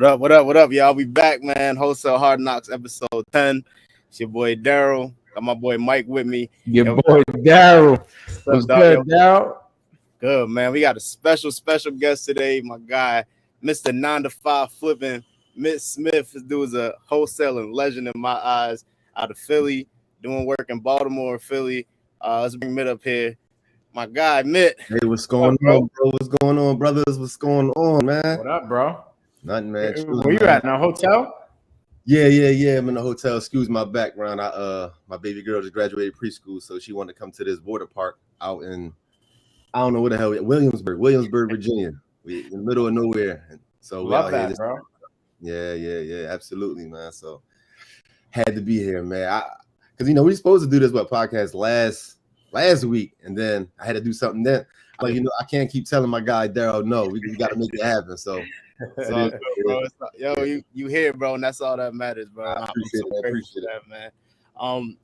What up? What up? What up, y'all? We back, man. Wholesale Hardknocks, episode 10. It's your boy Daryl. Got my boy Mike with me. Your Yo, boy Daryl. What's dog? good, Daryl? Good, man. We got a special guest today. My guy, Mr. 9 to 5 flipping, Mitt Smith. This dude's a wholesaling legend in my eyes. Out of Philly, doing work in Baltimore, Philly. Let's bring Mitt up here. My guy, Mitt. Hey, what's going on, bro? What's going on, brothers? What's going on, man? What up, bro? Nothing, man. Where you at? In a hotel? Yeah. I'm in the hotel. Excuse my background. My baby girl just graduated preschool, so she wanted to come to this water park out in, I don't know what the hell, Williamsburg, Virginia. We in the middle of nowhere. And so we out Love here. that, bro. Yeah, absolutely, man. So had to be here, man. Because we supposed to do this podcast last week, and then I had to do something then. Like, I can't keep telling my guy Daryl, no, we got to make it happen. So it's all good, bro. You here, bro, and that's all that matters, bro. I appreciate that, man. I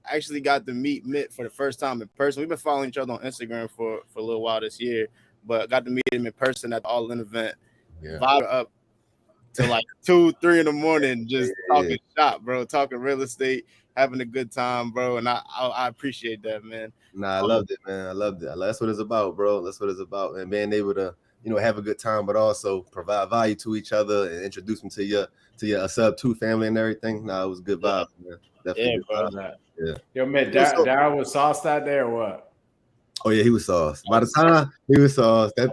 actually got to meet Mitt for the first time in person. We've been following each other on Instagram for a little while this year, but got to meet him in person at the All-In event. Yeah. Vibe up to like 2-3 in the morning, just talking shop, bro, talking real estate, having a good time, bro, and I appreciate that, man. Nah, I loved it, man. I loved it. That's what it's about, bro. That's what it's about, and being able to, have a good time, but also provide value to each other and introduce them to your sub 2 family and everything. Nah, it was a good vibe, man. Definitely bro. Yeah. Yo, man, Daryl was sauced that day or what? Oh yeah, he was sauced. By the time he was sauced, that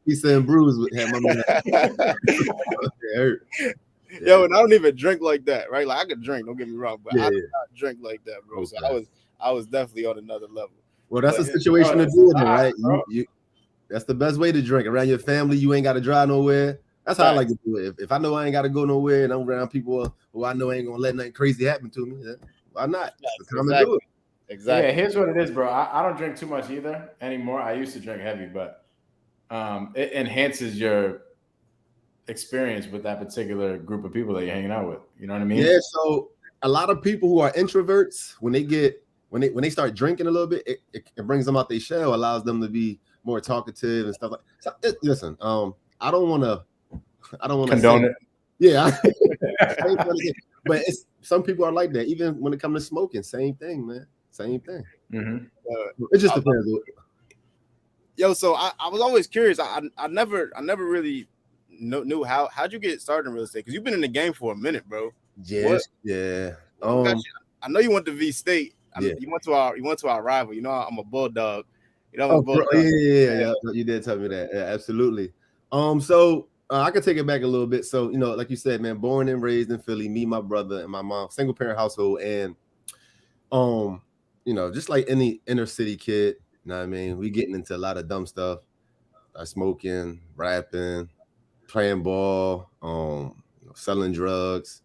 pizza and brews had my man. It hurt. Yo, and I don't even drink like that, right? Like I could drink, don't get me wrong, but I do not drink like that, bro. Okay. So I was definitely on another level. Well, that's a situation to do it in, right? That's the best way to drink around your family. You ain't got to drive nowhere. That's how I like to do it. If I know I ain't got to go nowhere and I'm around people who I know ain't gonna let nothing crazy happen to me, then why not? Exactly. Exactly. Yeah, here's what it is, bro. I don't drink too much either anymore. I used to drink heavy, but it enhances your experience with that particular group of people that you're hanging out with. You know what I mean? Yeah. So a lot of people who are introverts, when they start drinking a little bit, it brings them out their shell, allows them to be more talkative and stuff like. So, listen, I don't want to condone it. Yeah, but some people are like that. Even when it comes to smoking, same thing, man. Same thing. Mm-hmm. It just depends. Yo, so I was always curious. I never really knew how'd you get started in real estate? Because you've been in the game for a minute, bro. Yes, yeah. I know you went to V State. You went to our rival. I'm a Bulldog. I'm a Bulldog. Yeah. You did tell me that. Yeah, absolutely. So I could take it back a little bit. So like you said, man, born and raised in Philly. Me, my brother, and my mom, single parent household, and just like any inner city kid. You know what I mean? We getting into a lot of dumb stuff, smoking, rapping, playing ball, selling drugs,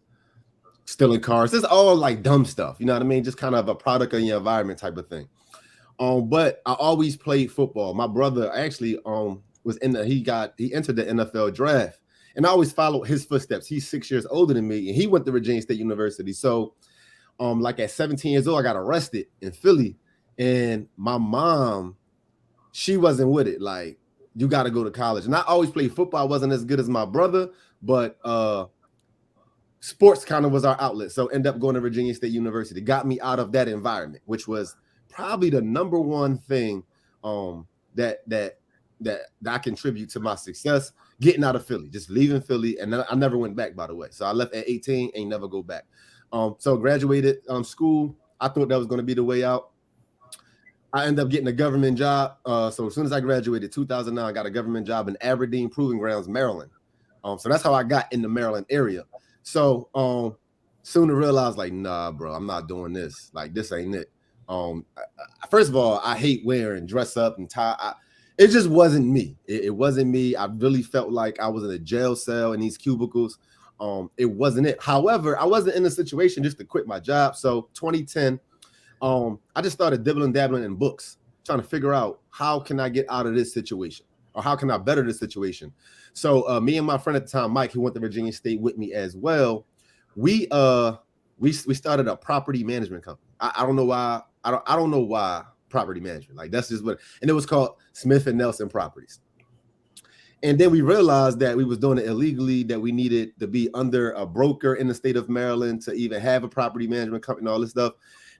stealing cars. It's all like dumb stuff. You know what I mean? Just kind of a product of your environment type of thing. But I always played football. My brother actually was he entered the NFL draft, and I always followed his footsteps. He's 6 years older than me, and he went to Virginia State University. So like at 17 years old, I got arrested in Philly, and my mom, she wasn't with it. Like, you got to go to college. And I always played football. I wasn't as good as my brother, but sports kind of was our outlet. So end up going to Virginia State University. Got me out of that environment, which was probably the number one thing that I contribute to my success, getting out of Philly, just leaving Philly. And I never went back, by the way. So I left at 18, ain't never go back. So graduated school. I thought that was going to be the way out. I ended up getting a government job. So as soon as I graduated, 2009, I got a government job in Aberdeen Proving Grounds, Maryland. So that's how I got in the Maryland area. So soon to realize, like, nah, bro, I'm not doing this. Like, this ain't it. First of all, I hate wearing dress up and tie. It just wasn't me. It wasn't me. I really felt like I was in a jail cell in these cubicles. It wasn't it. However, I wasn't in a situation just to quit my job. So 2010, I just started dabbling in books, trying to figure out how can I get out of this situation, or how can I better this situation. So me and my friend at the time, Mike, who went to Virginia State with me as well, we started a property management company. I don't know why. I don't know why property management. Like, that's just what, and it was called Smith and Nelson Properties. And then we realized that we was doing it illegally, that we needed to be under a broker in the state of Maryland to even have a property management company and all this stuff.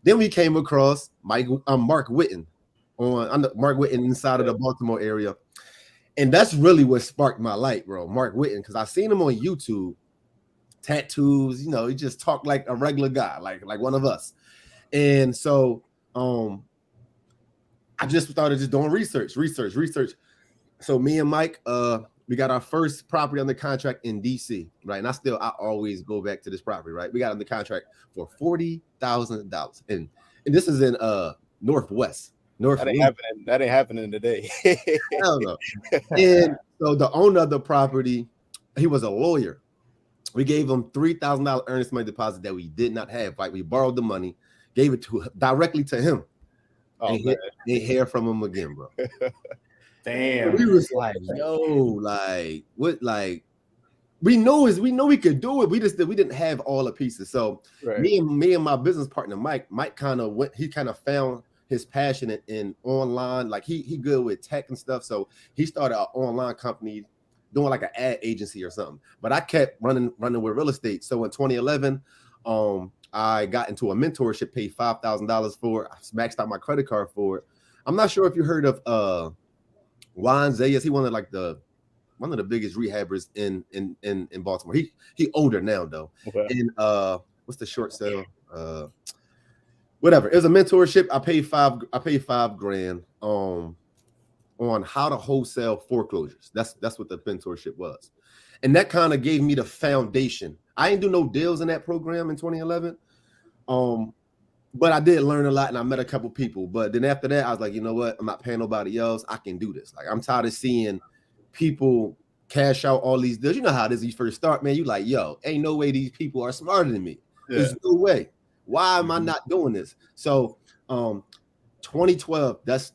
Then we came across Mark Whitten Mark Whitten inside of the Baltimore area. And that's really what sparked my light, bro. Mark Whitten, because I seen him on YouTube, tattoos, you know, he just talked like a regular guy, like one of us. And so I just started just doing research. So me and Mike, we got our first property under contract in DC, right? And I always go back to this property, right? We got under contract for $40,000, and this is in Northwest. That ain't happening today. Hell no. And so the owner of the property, he was a lawyer. We gave him $3,000 earnest money deposit that we did not have. Like, we borrowed the money, gave it directly to him. Oh, and didn't hear from him again, bro. Damn. We was like, yo, like what? Like we know we could do it. We didn't have all the pieces. So me and my business partner Mike kind of found his passion in online. Like he good with tech and stuff. So he started an online company doing like an ad agency or something. But I kept running with real estate. So in 2011, I got into a mentorship, paid $5,000 for it. I maxed out my credit card for it. I'm not sure if you heard of Juan Zayas. He one of the biggest rehabbers in Baltimore. He older now though. Okay. And what's the short sale? Whatever. It was a mentorship. I paid $5,000 on how to wholesale foreclosures. That's what the mentorship was. And that kind of gave me the foundation. I didn't do no deals in that program in 2011. But I did learn a lot and I met a couple people. But then after that, I was like, you know what? I'm not paying nobody else. I can do this. Like, I'm tired of seeing people cash out all these deals. You know how it is when you first start, man. You like, yo, ain't no way these people are smarter than me. Yeah. There's no way. Why am I not doing this? So 2012, that's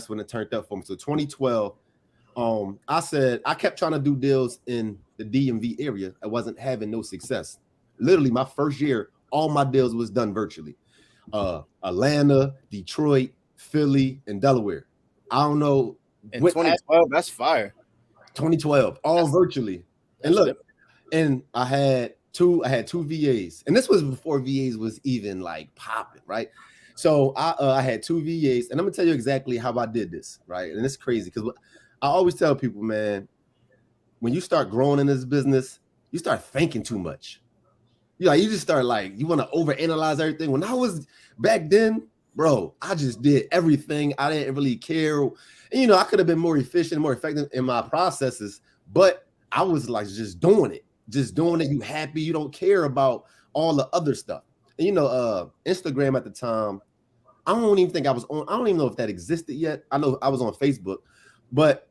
when it turned up for me. So 2012, I kept trying to do deals in the DMV area. I wasn't having no success. Literally, my first year, all my deals was done virtually. Atlanta, Detroit, Philly, and Delaware. I don't know. In 2012, that's fire. 2012, all virtually. And look, and I had two VAs, and this was before VAs was even like popping, right? So I had two VAs, and I'm gonna tell you exactly how I did this, right? And it's crazy because I always tell people, man, when you start growing in this business, you start thinking too much. You just start you want to overanalyze everything. When I was back then, bro, I just did everything. I didn't really care. And, I could have been more efficient, more effective in my processes, but I was like just doing it. You happy. You don't care about all the other stuff. And, Instagram at the time, I don't even think I was on. I don't even know if that existed yet. I know I was on Facebook, but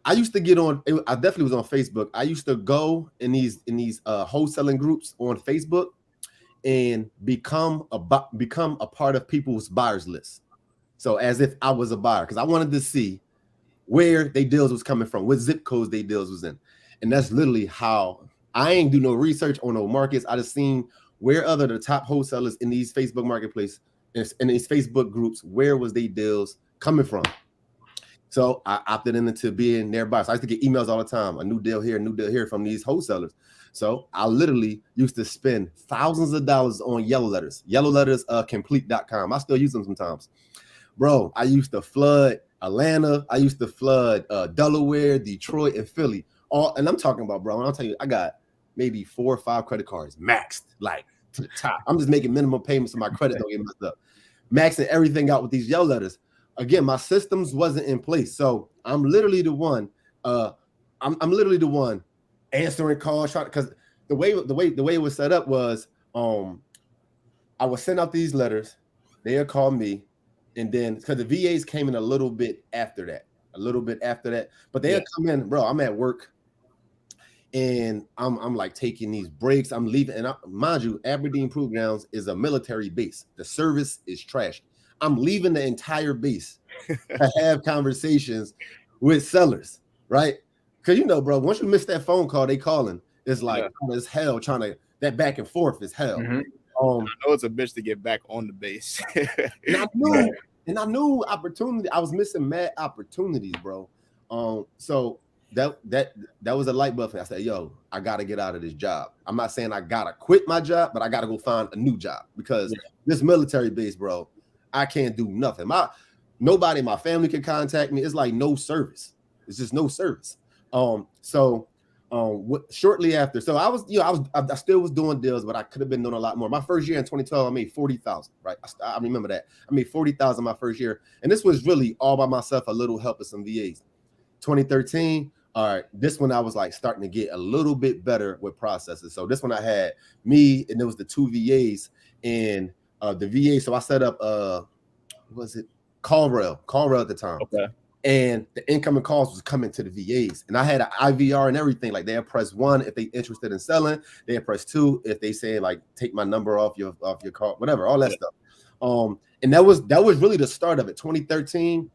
I used to get on. I definitely was on Facebook. I used to go in these wholesaling groups on Facebook and become a part of people's buyers list. So as if I was a buyer, because I wanted to see where they deals was coming from, what zip codes they deals was in, and that's literally how. I ain't do no research on no markets. I just seen where the top wholesalers in these Facebook marketplace, in these Facebook groups, where was they deals coming from. So I opted into being nearby. So I used to get emails all the time, a new deal here from these wholesalers. So I literally used to spend thousands of dollars on yellow letters, complete.com. I still use them sometimes. Bro, I used to flood Atlanta. I used to flood Delaware, Detroit, and Philly. And I'm talking about, bro, and I'll tell you, I got maybe 4 or 5 credit cards maxed, like to the top. I'm just making minimum payments so my credit don't get messed up. Maxing everything out with these yellow letters. Again, my systems wasn't in place, so I'm literally the one. I'm literally the one answering calls, because the way it was set up was, I would send out these letters, they'll call me, and then because the VAs came in a little bit after that, but they'll come in, bro. I'm at work, and I'm like taking these breaks. I'm leaving, and mind you, Aberdeen Proof Grounds is a military base. The service is trash. I'm leaving the entire base to have conversations with sellers, right? Because bro, once you miss that phone call, they calling. It's like it's hell that back and forth is hell. Mm-hmm. I know it's a bitch to get back on the base. and I knew opportunity. I was missing mad opportunities, bro. So that was a light bulb. I said, yo, I gotta get out of this job. I'm not saying I gotta quit my job, but I gotta go find a new job because this military base, bro, I can't do nothing. Nobody in my family can contact me. It's like no service. It's just no service. Shortly after, so I still was doing deals, but I could have been doing a lot more. My first year in 2012, I made 40,000. Right, I remember that. I made 40,000 my first year, and this was really all by myself. A little help with some VAs. 2013. All right, this one I was like starting to get a little bit better with processes. So this one I had me, and there was the 2 VAs, and the VA. So I set up was it Callrail at the time. Okay. And the incoming calls was coming to the VAs, and I had an IVR and everything. Like they had press 1 if they interested in selling, they had press 2 if they say like take my number off your call, whatever, all that stuff. And that was really the start of it. 2013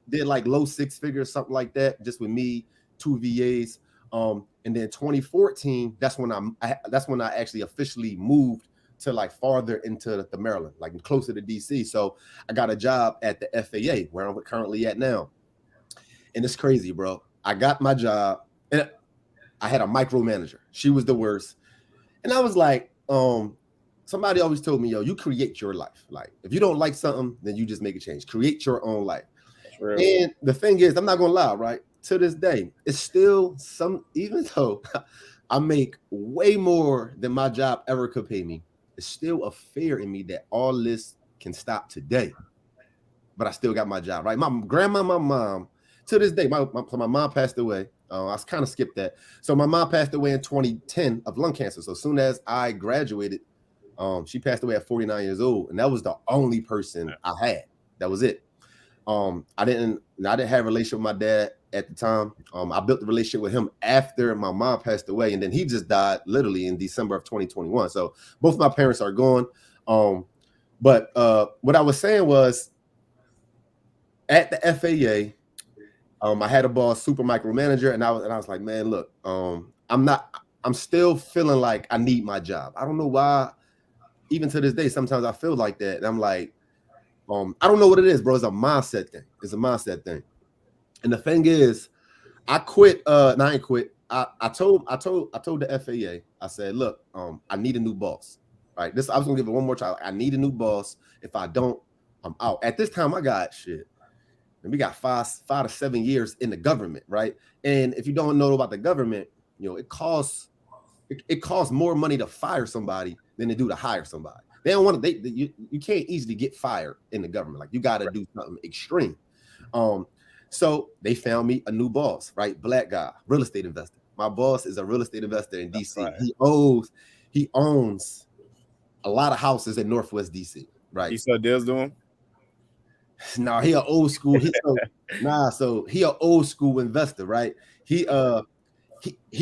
did like low 6 figures, something like that, just with me, 2 VAs. And then 2014, that's when I actually officially moved to like farther into the Maryland, like closer to DC. So I got a job at the FAA where I'm currently at now. And it's crazy, bro. I got my job and I had a micromanager. She was the worst. And I was like, somebody always told me, yo, you create your life. Like if you don't like something, then you just make a change. Create your own life. True. And the thing is, I'm not gonna lie, right? To this day, it's still even though I make way more than my job ever could pay me, it's still a fear in me that all this can stop today. But I still got my job, right? My grandma, my mom, to this day, my mom passed away. I kind of skipped that. So my mom passed away in 2010 of lung cancer. So as soon as I graduated, she passed away at 49 years old. And that was the only person I had. That was it. I didn't have a relationship with my dad at the time. I built the relationship with him after my mom passed away, and then he just died literally in December of 2021. So both my parents are gone. But what I was saying was at the FAA, I had a boss, super micromanager, and I was like, man, look, I'm still feeling like I need my job. I don't know why. Even to this day, sometimes I feel like that. And I'm like, I don't know what it is, bro. It's a mindset thing. It's a mindset thing. And the thing is, I quit. I ain't quit. I told the FAA, I said, look, I need a new boss. Right. I was gonna give it one more try. I need a new boss. If I don't, I'm out. At this time, I got shit. And we got 5 to 7 years in the government, right? And if you don't know about the government, it costs more money to fire somebody than to do to hire somebody. They don't want to. You can't easily get fired in the government. Like you got to do something extreme. So they found me a new boss, right? Black guy, real estate investor. My boss is a real estate investor in DC. Right. He owns a lot of houses in Northwest DC, right? You saw deals doing? No, he an old school. So he an old school investor, right? He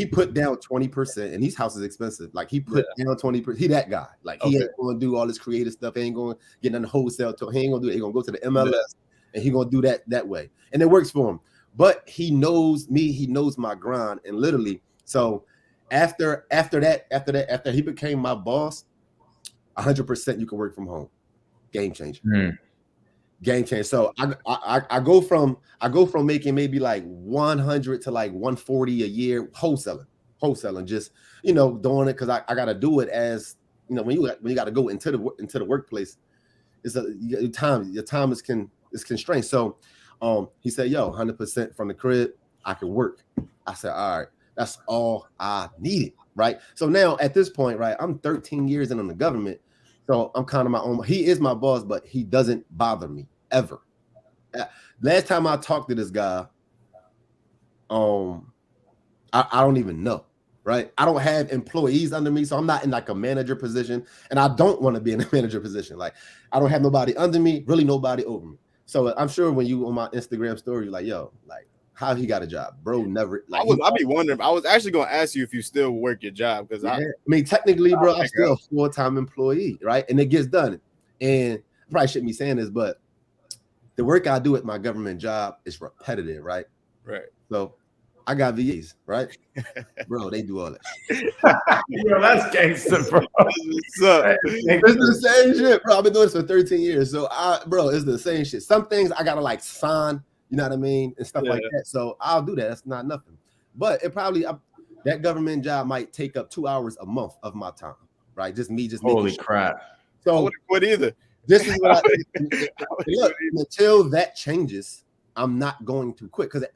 put down 20%, and these houses expensive. Like he put down 20%. He that guy. Like he ain't gonna do all this creative stuff. He ain't gonna get on the wholesale. He ain't gonna do it. He gonna go to the MLS, and he gonna do that way, and it works for him. But he knows me. He knows my grind, and literally. So after he became my boss, 100% you can work from home. Game changer. Game changer. So I go from making maybe like 100 to like 140 a year wholesaling, just doing it because I got to do it as when you got to go into the workplace, your time is constrained. So he said, yo, 100% from the crib, I can work. I said, all right, that's all I needed, right? So now at this point, right, I'm 13 years in on the government. So I'm kind of my own. He is my boss, but he doesn't bother me ever. Last time I talked to this guy, I don't even know, right? I don't have employees under me, so I'm not in like a manager position, and I don't want to be in a manager position. Like I don't have nobody under me, really nobody over me. So I'm sure when you on my Instagram story, you're like, yo, like how he got a job, bro? Never. Like, I'd be wondering. I was actually going to ask you if you still work your job because I mean, technically, bro, I'm still a full-time employee, right? And it gets done. And I probably shouldn't be saying this, but the work I do at my government job is repetitive, right? Right. So I got VAs, right? Bro, they do all that shit. Yo, that's gangster, bro. It's the same shit, bro. I've been doing this for 13 years. So it's the same shit. Some things I gotta like sign, you know what I mean? And stuff like that. So I'll do that. That's not nothing. But it probably that government job might take up 2 hours a month of my time, right? Just Holy crap! I So wouldn't quit either. this is what look, until that changes, I'm not going to quit because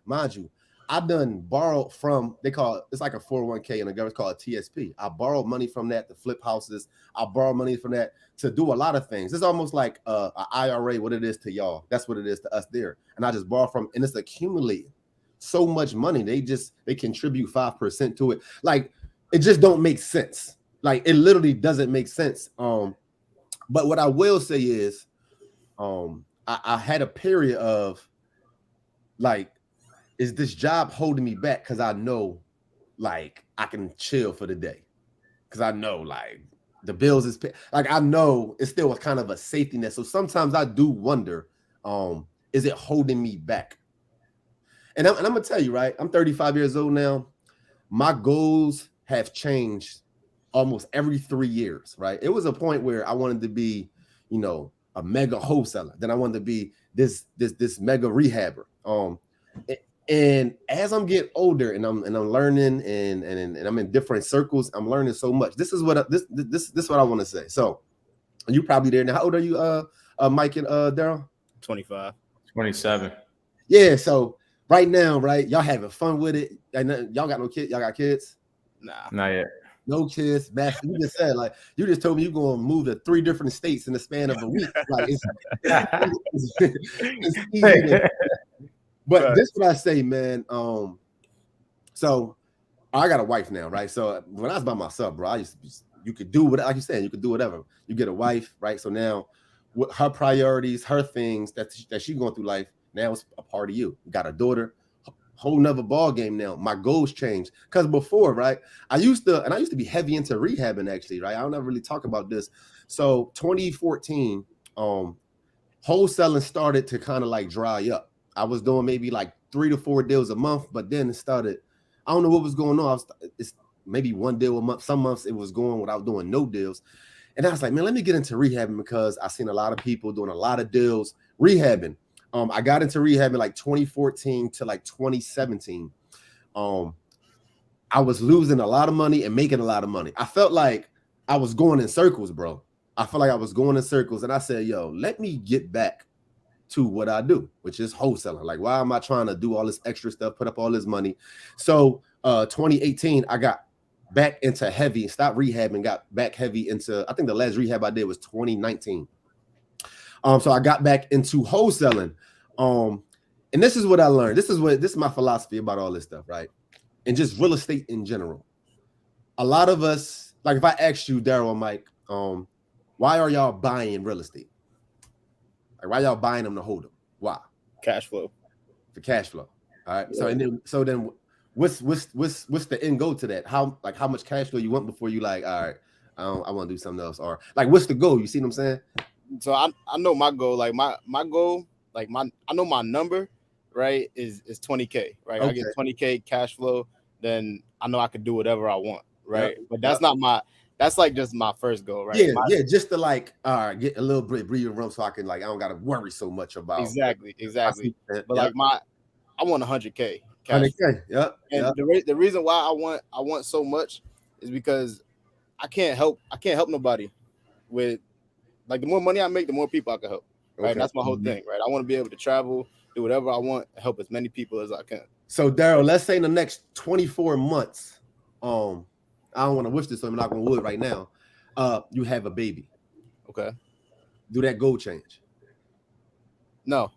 mind you, I've done borrowed from, they call it, it's like a 401k and the government call it TSP. I borrowed money from that to flip houses. I borrowed money from that to do a lot of things. It's almost like a IRA, what it is to y'all. That's what it is to us there. And I just borrow from, and it's accumulating so much money. They contribute 5% to it. Like, it just don't make sense. Like, it literally doesn't make sense. But what I will say is, I had a period of like, is this job holding me back? Because I know, like, I can chill for the day. Because I know, like, the bills is like, I know it's still a kind of a safety net. So sometimes I do wonder, is it holding me back? And I'm gonna tell you, right? I'm 35 years old now. My goals have changed almost every 3 years, right? It was a point where I wanted to be, you know, a mega wholesaler. Then I wanted to be this mega rehabber. And as I'm getting older and I'm learning and I'm in different circles, I'm learning so much. This is what this what I want to say. So you probably there now. How old are you, Mike and Daryl? 25. 27. Yeah. So right now, right, y'all having fun with it. And y'all got no kids. Y'all got kids? Nah, Not yet. No kids. Master, you just said, like, you just told me you're going to move to 3 different states in the span of a week. Like, it's easy to, but right. This is what I say, man. So I got a wife now, right? So when I was by myself, bro, I used to be, you could do what, like you said, you could do whatever. You get a wife, right? So now, what her priorities, her things that she's going through life, now it's a part of you. You got a daughter, whole nother ball game now. My goals changed because before, right? I used to be heavy into rehabbing, actually, right? I don't ever really talk about this. So 2014, wholesaling started to kind of like dry up. I was doing maybe like 3 to 4 deals a month, but then it started, I don't know what was going on. It's maybe 1 deal a month. Some months it was going without doing no deals. And I was like, man, let me get into rehabbing because I seen a lot of people doing a lot of deals rehabbing. I got into rehabbing like 2014 to like 2017. I was losing a lot of money and making a lot of money. I felt like I was going in circles, bro. I felt like I was going in circles. And I said, yo, let me get back to what I do, which is wholesaling. Like, why am I trying to do all this extra stuff, put up all this money? So 2018, I got back into heavy, stopped rehabbing, got back heavy into, I think the last rehab I did was 2019. So I got back into wholesaling. And this is what I learned. This is my philosophy about all this stuff, right? And just real estate in general. A lot of us, like if I asked you, Daryl or Mike, why are y'all buying real estate? Like, why y'all buying them to hold them? Why? Cash flow. For cash flow. All right. Yeah. So then what's the end goal to that? How much cash flow you want before you like, all right, I want to do something else? Or like, what's the goal? You see what I'm saying? So I know my goal. Like my goal, like I know my number, right, is 20K, right? Okay. I get 20K cash flow, then I know I can do whatever I want, right? Yep. But that's not that's like just my first goal, right? Yeah, just to like get a little bit breathing room so I can like I don't gotta worry so much about exactly. But like I want 100K cash 100K, yep. And the reason why I want so much is because I can't help nobody with, like, the more money I make, the more people I can help. Right. Okay. And that's my whole thing, right? I want to be able to travel, do whatever I want, help as many people as I can. So Daryl, let's say in the next 24 months, I don't want to wish this, so I'm not gonna wood right now. You have a baby. Okay. Do that goal change? No.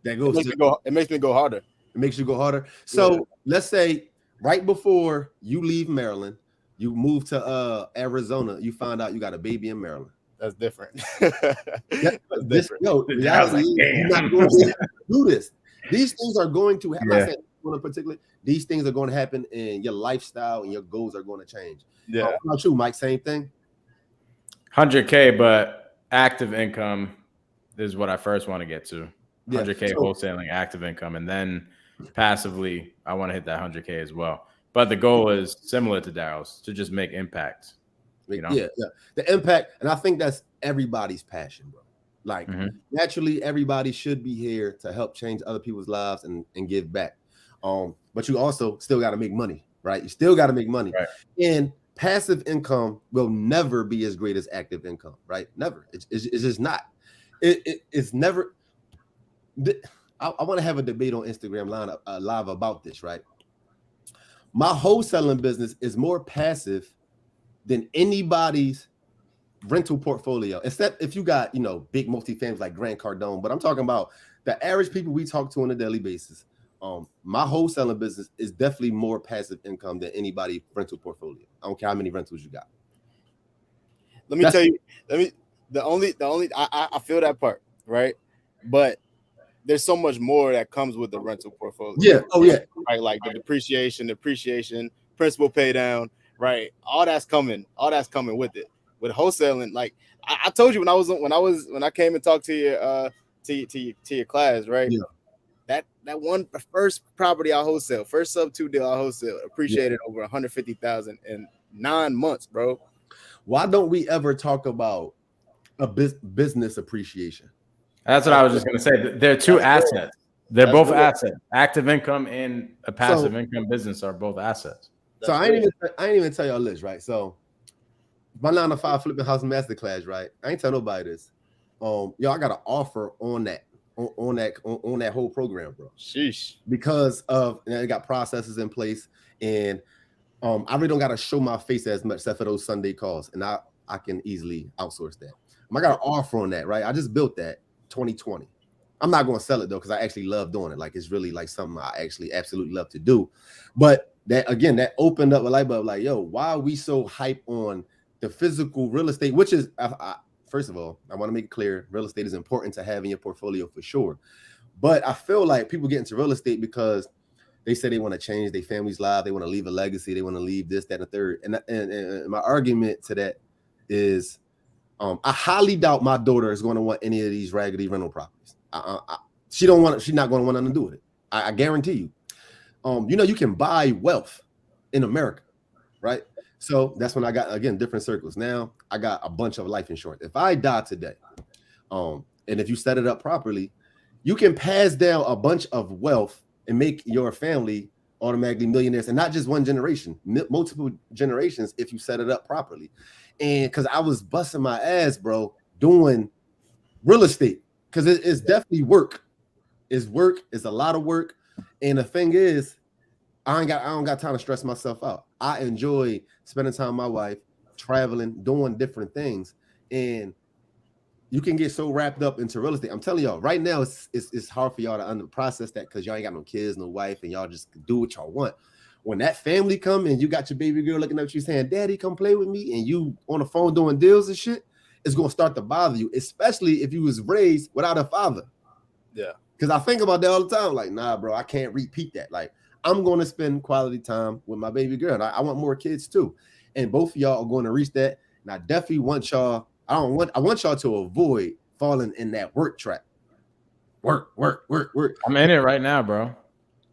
That goes. It makes me go harder. It makes you go harder. So let's say right before you leave Maryland, you move to Arizona, you find out you got a baby in Maryland. That's different. That's different. You're not going to do this. These things are going to happen. I'm not saying in particular. These things are going to happen, and your lifestyle and your goals are going to change. Yeah. How about you, Mike? Same thing. 100K, but active income is what I first want to get to. 100K wholesaling, active income, and then passively, I want to hit that 100K as well. But the goal is similar to Daryl's, to just make impact. You know? Yeah. The impact, and I think that's everybody's passion, bro. Like naturally, everybody should be here to help change other people's lives and give back. But you also still got to make money, right? You still got to make money. Right. And passive income will never be as great as active income, right? Never. It's just not. It's never. I want to have a debate on Instagram live about this, right? My wholesaling business is more passive than anybody's rental portfolio, except if you got, big multifamilies like Grant Cardone. But I'm talking about the average people we talk to on a daily basis. My wholesaling business is definitely more passive income than anybody rental portfolio. I don't care how many rentals you got. Let me tell you, I feel that part, right? But there's so much more that comes with the rental portfolio. Yeah. Oh, yeah. Right. Like the depreciation, principal pay down, right? All that's coming with it. With wholesaling, like I told you when I came and talked to your your class, right? Yeah. The first property I wholesale, first sub 2 deal I wholesale appreciated over 150,000 in 9 months, bro. Why don't we ever talk about a business appreciation? That's what I was just going to say. They're two assets. They're both assets. Active income and a passive income business are both assets. So I ain't even tell y'all this, right? So my 9 to 5 flipping house masterclass, right? I ain't tell nobody this. Y'all got an offer on that whole program, bro. Sheesh. Because of they got processes in place, and I really don't got to show my face as much except for those Sunday calls, and I can easily outsource that. I got an offer on that, right? I just built that 2020. I'm not going to sell it though because I actually love doing it. Like it's really like something I actually absolutely love to do. But that opened up a light bulb. Like, yo, why are we so hype on the physical real estate? Which is, first of all, I want to make it clear, real estate is important to have in your portfolio for sure. But I feel like people get into real estate because they say they want to change their family's life, they want to leave a legacy, they want to leave this, that, and the third. And my argument to that is, I highly doubt my daughter is going to want any of these raggedy rental properties. She's not going to want nothing to do with it. I guarantee you. You can buy wealth in America, right? So that's when I got, again, different circles. Now I got a bunch of life insurance. If I die today, and if you set it up properly, you can pass down a bunch of wealth and make your family automatically millionaires, and not just one generation, multiple generations if you set it up properly. And because I was busting my ass, bro, doing real estate, because it's definitely work. It's work. It's a lot of work. And the thing is, I don't got time to stress myself out. I enjoy spending time with my wife, traveling, doing different things. And you can get so wrapped up into real estate. I'm telling y'all, right now, it's hard for y'all to process that because y'all ain't got no kids, no wife, and y'all just do what y'all want. When that family come and you got your baby girl looking at you saying, "Daddy, come play with me," and you on the phone doing deals and shit, it's gonna start to bother you, especially if you was raised without a father. Yeah. Because I think about that all the time. Like, nah, bro, I can't repeat that. Like, I'm going to spend quality time with my baby girl. And I want more kids too. And both of y'all are going to reach that. And I definitely want y'all, I want y'all to avoid falling in that work trap. Work. I'm in it right now, bro.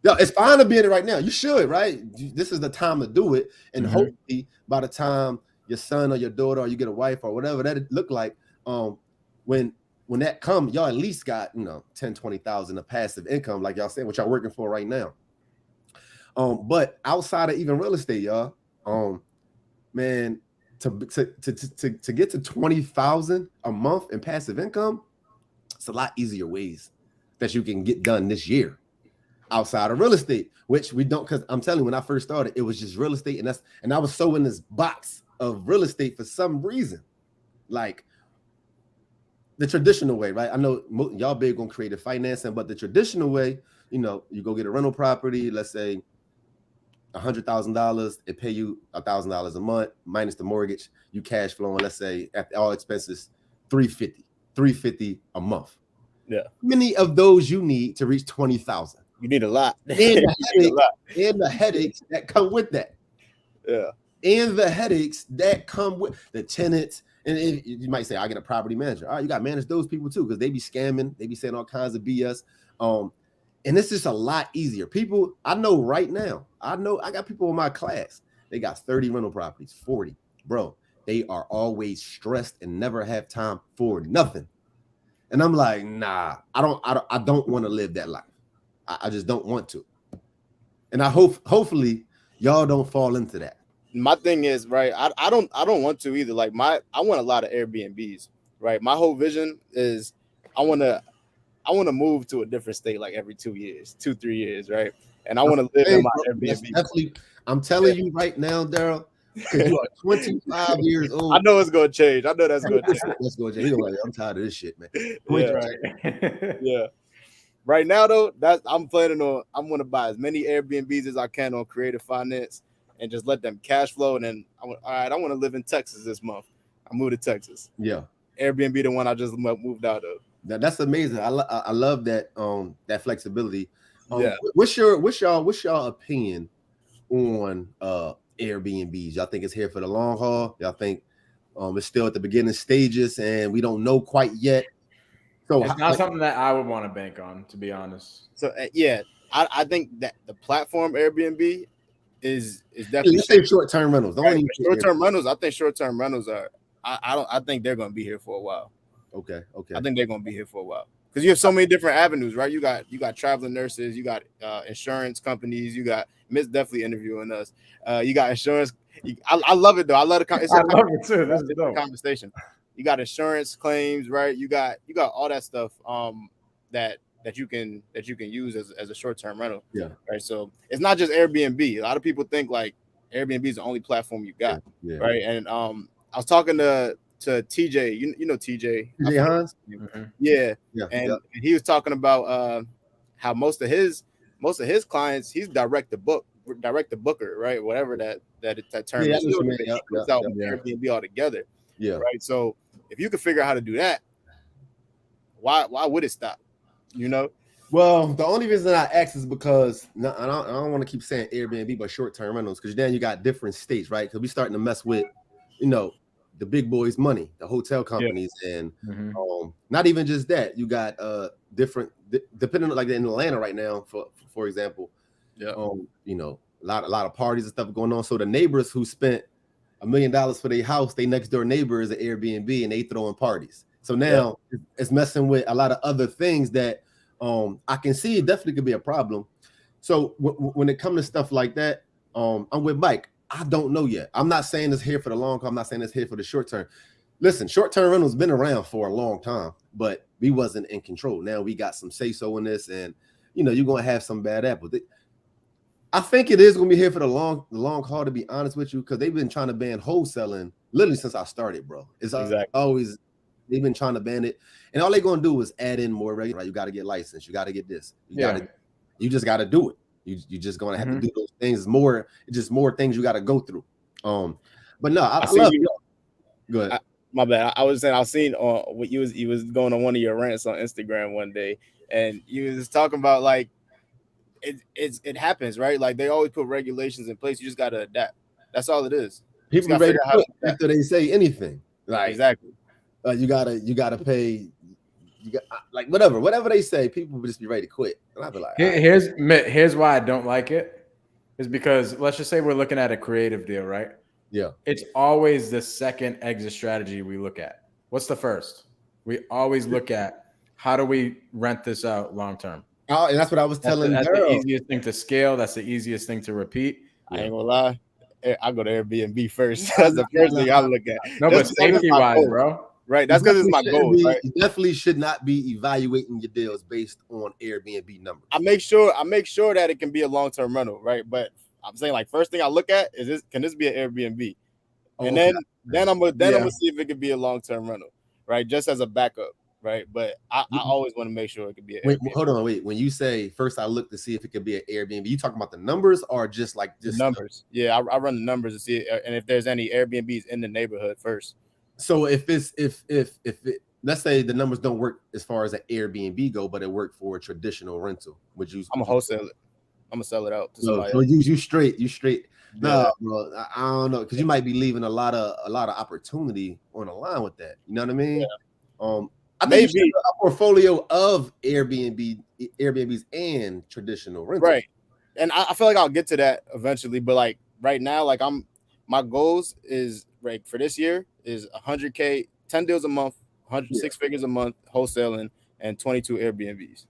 No, it's fine to be in it right now. You should, right? This is the time to do it. And hopefully by the time your son or your daughter or you get a wife or whatever that it look like, when that come, y'all at least got 10, 20,000 of passive income, like y'all saying, what y'all working for right now. But outside of even real estate, y'all, man, to get to 20,000 a month in passive income, it's a lot easier ways that you can get done this year outside of real estate, which we don't, because I'm telling you, when I first started, it was just real estate, and I was so in this box of real estate for some reason, like the traditional way, right? I know y'all big on creative financing, but the traditional way, you go get a rental property, let's say $100,000, it pay you $1,000 a month minus the mortgage, you cash flowing, let's say at all expenses, $350 a month. Yeah. How many of those you need to reach 20,000? You need a lot. And the headaches that come with that. Yeah. And the headaches that come with the tenants. And you might say, I get a property manager. All right, you got to manage those people too, because they be scamming. They be saying all kinds of BS. And it's just a lot easier. People, I know right now, I got people in my class. They got 30 rental properties, 40. Bro, they are always stressed and never have time for nothing. And I'm like, nah, I don't want to live that life. I just don't want to. And I hopefully y'all don't fall into that. My thing is, right, I don't want to either. Like I want a lot of Airbnbs, right? My whole vision is I want to move to a different state like every 2 years, 2-3 years, right? And I want to live in my Airbnb. Definitely, I'm telling you right now, Daryl, because you are 25 years old. I know it's gonna change. I know that's gonna change. Let's go, Jay. Like, I'm tired of this shit, man. Yeah, Right. yeah. Right now, though, I'm planning on. I'm gonna buy as many Airbnbs as I can on Creative Finance and just let them cash flow. And then, all right, I want to live in Texas this month. I moved to Texas. Yeah, Airbnb, the one I just moved out of. That's amazing. I love that that flexibility. Yeah. What's y'all opinion on Airbnbs? Y'all think it's here for the long haul? Y'all think it's still at the beginning stages and we don't know quite yet? So it's not something that I would want to bank on, to be honest. So yeah, I think that the platform Airbnb is definitely short-term rentals. Short-term rentals. I think short-term rentals are. I think they're going to be here for a while. Okay. I think they're going to be here for a while because you have so many different avenues, right? You got traveling nurses, you got insurance companies, you got Miss definitely interviewing us. You got insurance. I love it though. I love the. I love it too. This is a conversation. You got insurance claims, right? You got all that stuff that you can use as a short-term rental. Yeah. Right. So it's not just Airbnb. A lot of people think like Airbnb is the only platform you got. Yeah. Right. And I was talking to TJ, you know TJ. TJ Hans? Mm-hmm. Yeah. And he was talking about how most of his clients, he's direct to booker, right? Whatever that term is. Out Airbnb altogether. Yeah. Right. So if you can figure out how to do that, why would it stop? You know? Well, the only reason I ask is because I don't want to keep saying Airbnb, but short-term rentals, because then you got different states, right? Because we starting to mess with, the big boys' money, the hotel companies, and not even just that. You got different, depending on like in Atlanta right now, for example, a lot of parties and stuff going on. So the neighbors who spent $1 million for their house, they next door neighbor is an Airbnb, and they throwing parties. So now it's messing with a lot of other things that I can see it definitely could be a problem. So when it comes to stuff like that, I'm with Mike. I don't know yet. I'm not saying it's here for the long haul. I'm not saying it's here for the short term. Listen, short-term rentals been around for a long time, but we wasn't in control. Now we got some say-so in this, and you're gonna have some bad apples. I think it is gonna be here for the long haul, to be honest with you, because they've been trying to ban wholesaling literally since I started, bro. It's always they've been trying to ban it, and all they're gonna do is add in more regular. Right? You got to get licensed. You got to get this. You just got to do it. You just gonna have to do those things. It's more things you got to go through. But no, I love you. Go ahead. My bad. I was saying I seen what you was going on one of your rants on Instagram one day, and you was talking about like it happens, right? Like they always put regulations in place. You just got to adapt. That's all it is. People are ready to quit after they say anything. Right. Exactly. You gotta pay. You got like whatever they say. People will just be ready to quit. And I'll be like, here's why I don't like it. Is because let's just say we're looking at a creative deal, right? Yeah. It's always the second exit strategy we look at. What's the first? We always look at how do we rent this out long term. Oh, and that's what I was telling you. That's the easiest thing to scale. That's the easiest thing to repeat. I ain't gonna lie. I go to Airbnb first. That's the first thing I look at. No, but safety wise, bro. Right. That's because it's my goal. Right? You definitely should not be evaluating your deals based on Airbnb numbers. I make sure that it can be a long-term rental, right? But I'm saying like first thing I look at is can this be an Airbnb? And then I'm gonna see if it could be a long-term rental, right? Just as a backup, right? But I always want to make sure it could be an Airbnb. Hold on. When you say first I look to see if it could be an Airbnb, you talking about the numbers or just the numbers? Yeah, I run the numbers to see and if there's any Airbnbs in the neighborhood first. So if let's say the numbers don't work as far as an Airbnb go, but it worked for a traditional rental, would you? I'm a wholesaler. I'm gonna sell it out to somebody. So you straight. No, bro, I don't know, because you might be leaving a lot of opportunity on the line with that. You know what I mean? Yeah. I think maybe a portfolio of Airbnbs and traditional rentals. Right. And I feel like I'll get to that eventually, but like right now, like my goals is right for this year is 100K, 10 deals a month, 6 figures a month, wholesaling, and 22 Airbnbs.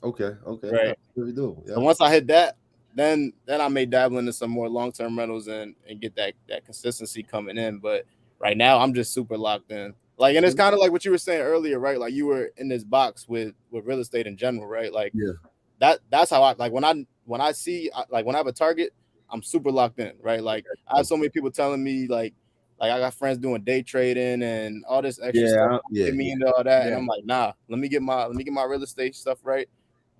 Okay. Right. That's what we do. Yeah. So once I hit that, then I may dabble into some more long-term rentals and get that consistency coming in. But right now, I'm just super locked in. Like, and it's kind of like what you were saying earlier, right? Like you were in this box with real estate in general, right? Like that's how I like when I see like when I have a target, I'm super locked in, right? Like I have so many people telling me like I got friends doing day trading and all this extra stuff. Get me into all that, and I'm like, nah, let me get my real estate stuff right,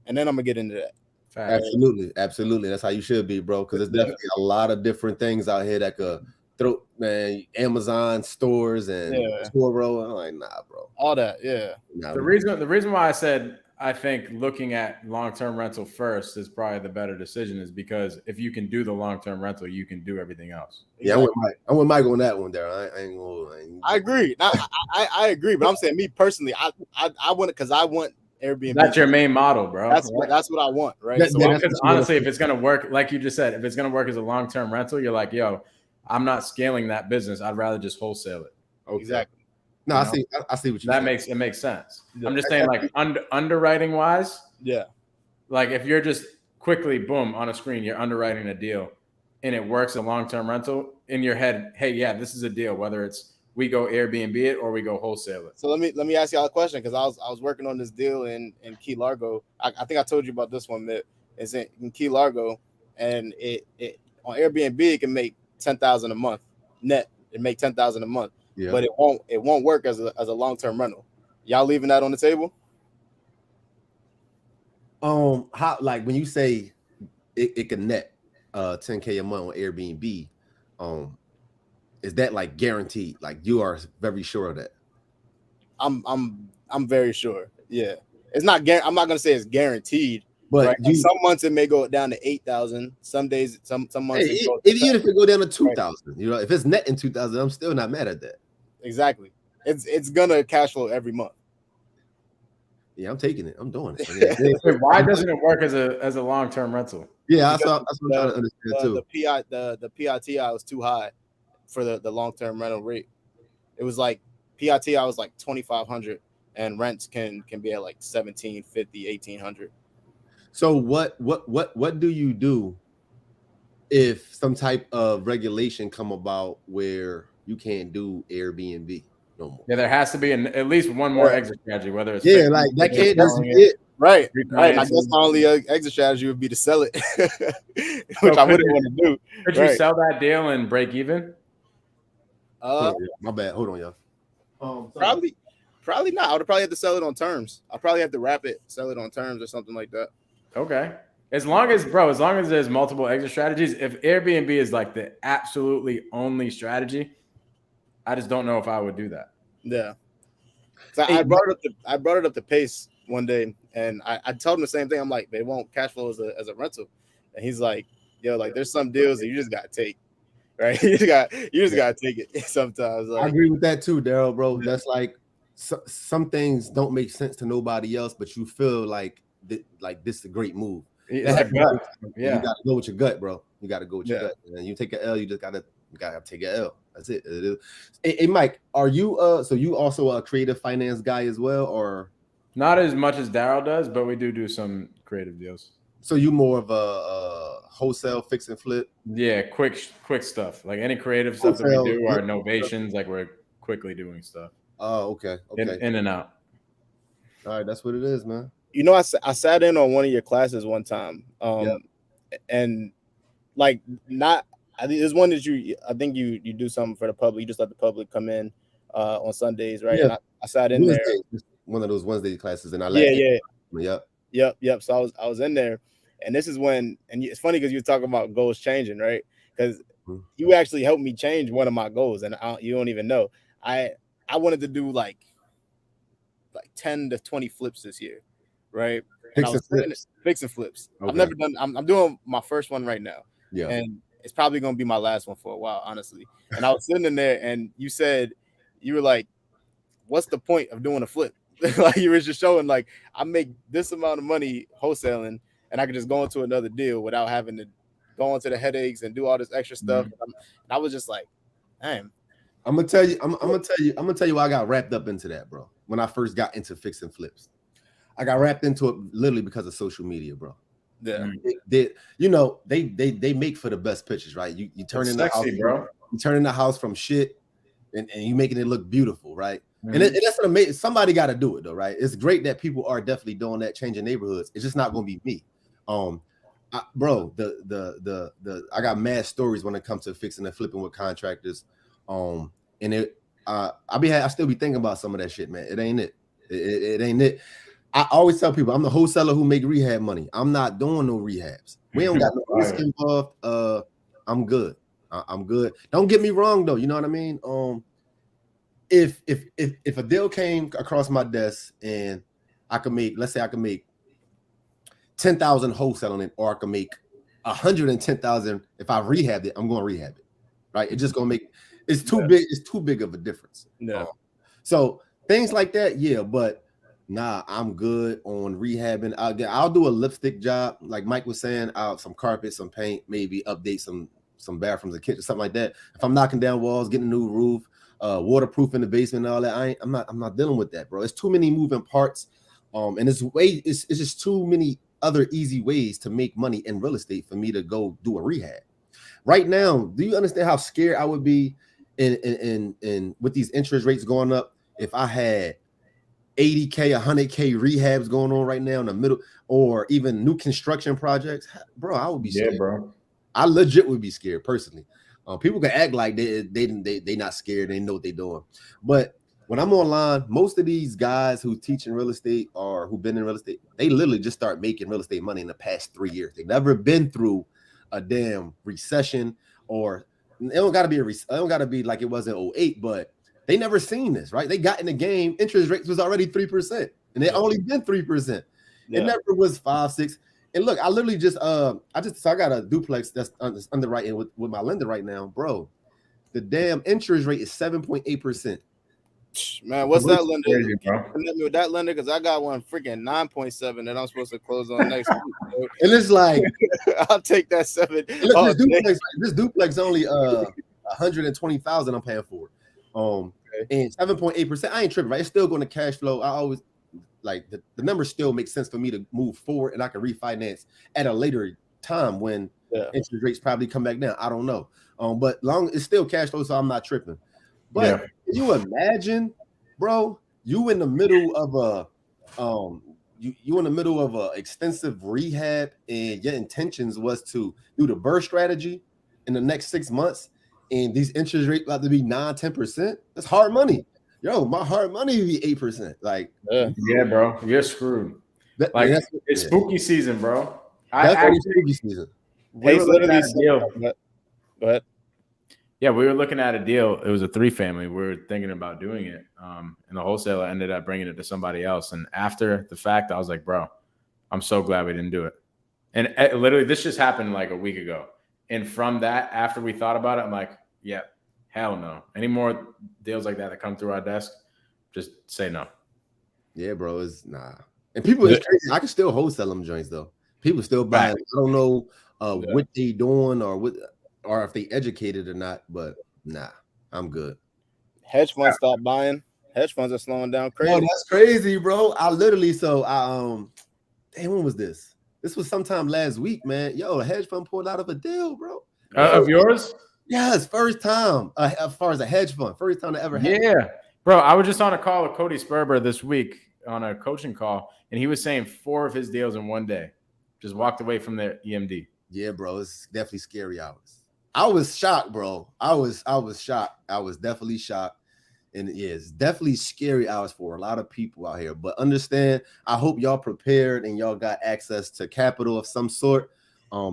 and then I'm gonna get into that. Absolutely. That's how you should be, bro. Because there's definitely a lot of different things out here that could throw, man. Amazon stores and Toro. I'm like, nah, bro. All that, yeah. Nah, the reason why I said I think looking at long-term rental first is probably the better decision is because if you can do the long-term rental, you can do everything else. Yeah, I went Mike on that one there. I agree. I agree, but I'm saying me personally, I want it because I want Airbnb. That's your main model, bro. That's what I want, right? Because honestly, if it's gonna work, like you just said, if it's gonna work as a long-term rental, you're like, yo, I'm not scaling that business. I'd rather just wholesale it. Okay. Exactly. No, I see what you. That makes sense. Yeah. I'm just saying, like underwriting wise, like if you're just quickly boom on a screen, you're underwriting a deal, and it works a long-term rental in your head. Hey, yeah, this is a deal. Whether it's we go Airbnb it or we go wholesale it. So let me ask y'all a question because I was working on this deal in Key Largo. I think I told you about this one, Mitt. It's in Key Largo, and it on Airbnb it can make $10,000 a month net. It make $10,000 a month, but it won't work as a long-term rental. Y'all leaving that on the table? How like when you say it can net $10K a month on Airbnb, is that like guaranteed? Like you are very sure of that? I'm very sure. Yeah, it's not. I'm not gonna say it's guaranteed, but right? Like some months it may go down to 8,000. Some days, some months. Even if it go down to 2,000, you know, if it's net in 2,000, I'm still not mad at that. Exactly. It's gonna cash flow every month. Yeah, I'm taking it. I'm doing it. Why doesn't it work as a long-term rental? Yeah, that's what I'm trying to understand too. The PITI was too high for the long-term rental rate. It was like PITI was like 2,500 and rents can be at like 1,750, 1,800. So what do you do if some type of regulation come about where you can't do Airbnb no more? Yeah, there has to be at least one more exit strategy, whether it's like that can't just be it. Right. I guess my only exit strategy would be to sell it, which I wouldn't want to do. Could you sell that deal and break even? My bad. Hold on, y'all. Probably not. I would probably have to sell it on terms. I'll probably have to wrap it, sell it on terms or something like that. Okay. As long as there's multiple exit strategies, if Airbnb is like the absolutely only strategy, I just don't know if I would do that. Yeah. So I brought it up to Pace one day, and I told him the same thing. I'm like, they won't cash flow as a rental, and he's like, yo, like there's some deals that you just gotta take, right? you just gotta take it sometimes. Like, I agree with that too, Daryl, bro. That's like some things don't make sense to nobody else, but you feel like this is a great move. Yeah, you gotta go with your gut, bro. You gotta go with your gut, and you take an L. You gotta take an L. That's it. Hey, Mike, are you so you also a creative finance guy as well, or not as much as Daryl does, but we do some creative deals. So you more of a wholesale fix and flip? Yeah, quick stuff. Like any creative stuff that we do are novations. Like we're quickly doing stuff. Oh, okay. In and out. All right, that's what it is, man. You know, I sat in on one of your classes one time, and like not. I think there's one that I think you do something for the public. You just let the public come in on Sundays, right? Yeah. And I sat in Wednesday, there. One of those Wednesday classes, and I Yep. So I was in there, and this is when, and it's funny because you were talking about goals changing, right? Because you actually helped me change one of my goals, and you don't even know. I wanted to do like 10 to 20 flips this year, right? Fix and flips. Okay. I've never done. I'm doing my first one right now. Yeah, and it's probably gonna be my last one for a while, honestly. And I was sitting in there, and you were like, "What's the point of doing a flip?" Like you were just showing, like, I make this amount of money wholesaling, and I can just go into another deal without having to go into the headaches and do all this extra stuff. And I was just like, "Damn." I'm gonna tell you why I got wrapped up into that, bro. When I first got into fix and flips, I got wrapped into it literally because of social media, bro. Yeah. They make for the best pictures, right? You turn in the house, bro. You turn in the house from shit, and you making it look beautiful, right? Mm-hmm. And that's an amazing. Somebody got to do it though, right? It's great that people are definitely doing that, changing neighborhoods. It's just not going to be me, bro. I got mad stories when it comes to fixing and flipping with contractors, and I still be thinking about some of that shit, man. It ain't it. It ain't it. I always tell people I'm the wholesaler who make rehab money. I'm not doing no rehabs. We don't got no risk involved. I'm good. I'm good. Don't get me wrong though. You know what I mean? If a deal came across my desk and I could make, let's say I could make 10,000 wholesaling it, or I could make 110,000 if I rehabbed it, I'm going to rehab it. Right? It's just going to make it's too big. It's too big of a difference. Yeah. So things like that, yeah, but nah, I'm good on rehabbing. I'll do a lipstick job, like Mike was saying, out some carpet, some paint, maybe update some bathrooms, a kitchen, something like that. If I'm knocking down walls, getting a new roof, waterproof in the basement, and all that, I'm not dealing with that, bro. It's too many moving parts, and it's just too many other easy ways to make money in real estate for me to go do a rehab. Right now, do you understand how scared I would be in with these interest rates going up if I had 80K, 100K rehabs going on right now in the middle, or even new construction projects? Bro, I would be scared. Yeah, bro. I legit would be scared personally. People can act like they not scared, they know what they're doing. But when I'm online, most of these guys who teach in real estate or who've been in real estate, they literally just start making real estate money in the past 3 years. They've never been through a damn recession, or it don't gotta be like it was in 08, but they never seen this, right? They got in the game, interest rates was already 3%, and it only been 3%. It never was 5, 6. And look, I literally I got a duplex that's underwriting with my lender right now, bro. The damn interest rate is 7.8%. Man, what's that lender? Crazy, connect me with that lender, because I got one freaking 9.7 that I'm supposed to close on next week. Bro. And it's like I'll take that 7. Look, this duplex only 120,000 I'm paying for. And 7.8%. I ain't tripping, right? It's still going to cash flow. I always like the numbers still make sense for me to move forward, and I can refinance at a later time when interest rates probably come back down. I don't know. But it's still cash flow, so I'm not tripping. But can you imagine, bro, you in the middle of a extensive rehab, and your intentions was to do the burst strategy in the next 6 months, and these interest rates about to be 9-10%. That's hard money. Yo, my hard money would be 8%. Like, yeah, bro, you're screwed. It's spooky season, bro. Spooky season. We were looking at a deal. But yeah, we were looking at a deal. It was a 3-family. We were thinking about doing it, and the wholesaler ended up bringing it to somebody else. And after the fact, I was like, bro, I'm so glad we didn't do it. And literally, this just happened like a week ago. And from that, after we thought about it, I'm like, yeah, hell no. Any more deals like that come through our desk, just say no. Yeah, bro, it's nah. And people, it's crazy. I can still wholesale them joints though. People still buy. Right. I don't know what they doing or if they educated or not, but nah, I'm good. Hedge funds stopped buying. Hedge funds are slowing down crazy. Oh, that's crazy, bro. When was this? This was sometime last week, man. Yo, a hedge fund pulled out of a deal, bro. Of yours? Yes, first time. As far as a hedge fund, first time I ever had. Yeah, bro. I was just on a call with Cody Sperber this week on a coaching call, and he was saying 4 of his deals in one day just walked away from their EMD. Yeah, bro. It's definitely scary hours. I was shocked, bro. I was shocked. I was definitely shocked. And it's definitely scary hours for a lot of people out here. But understand, I hope y'all prepared and y'all got access to capital of some sort.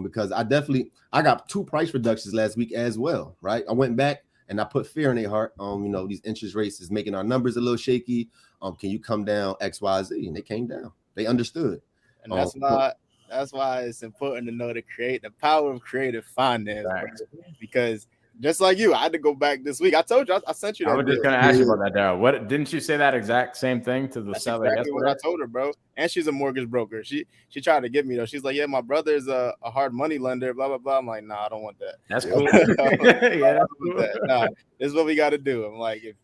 Because I got 2 price reductions last week as well, right? I went back and I put fear in their heart. These interest rates is making our numbers a little shaky. Can you come down XYZ? And they came down. They understood. And that's why it's important to know the power of creative finance, because just like you, I had to go back this week. I told you, I sent you that. I was just going to ask you about that, Darryl. What didn't you say that exact same thing to the seller? Exactly what I told her, bro. And she's a mortgage broker. She tried to get me though. She's like, yeah, my brother's a hard money lender, blah blah blah. I'm like, nah, I don't want that. That's cool. Nah, this is what we got to do. I'm like, if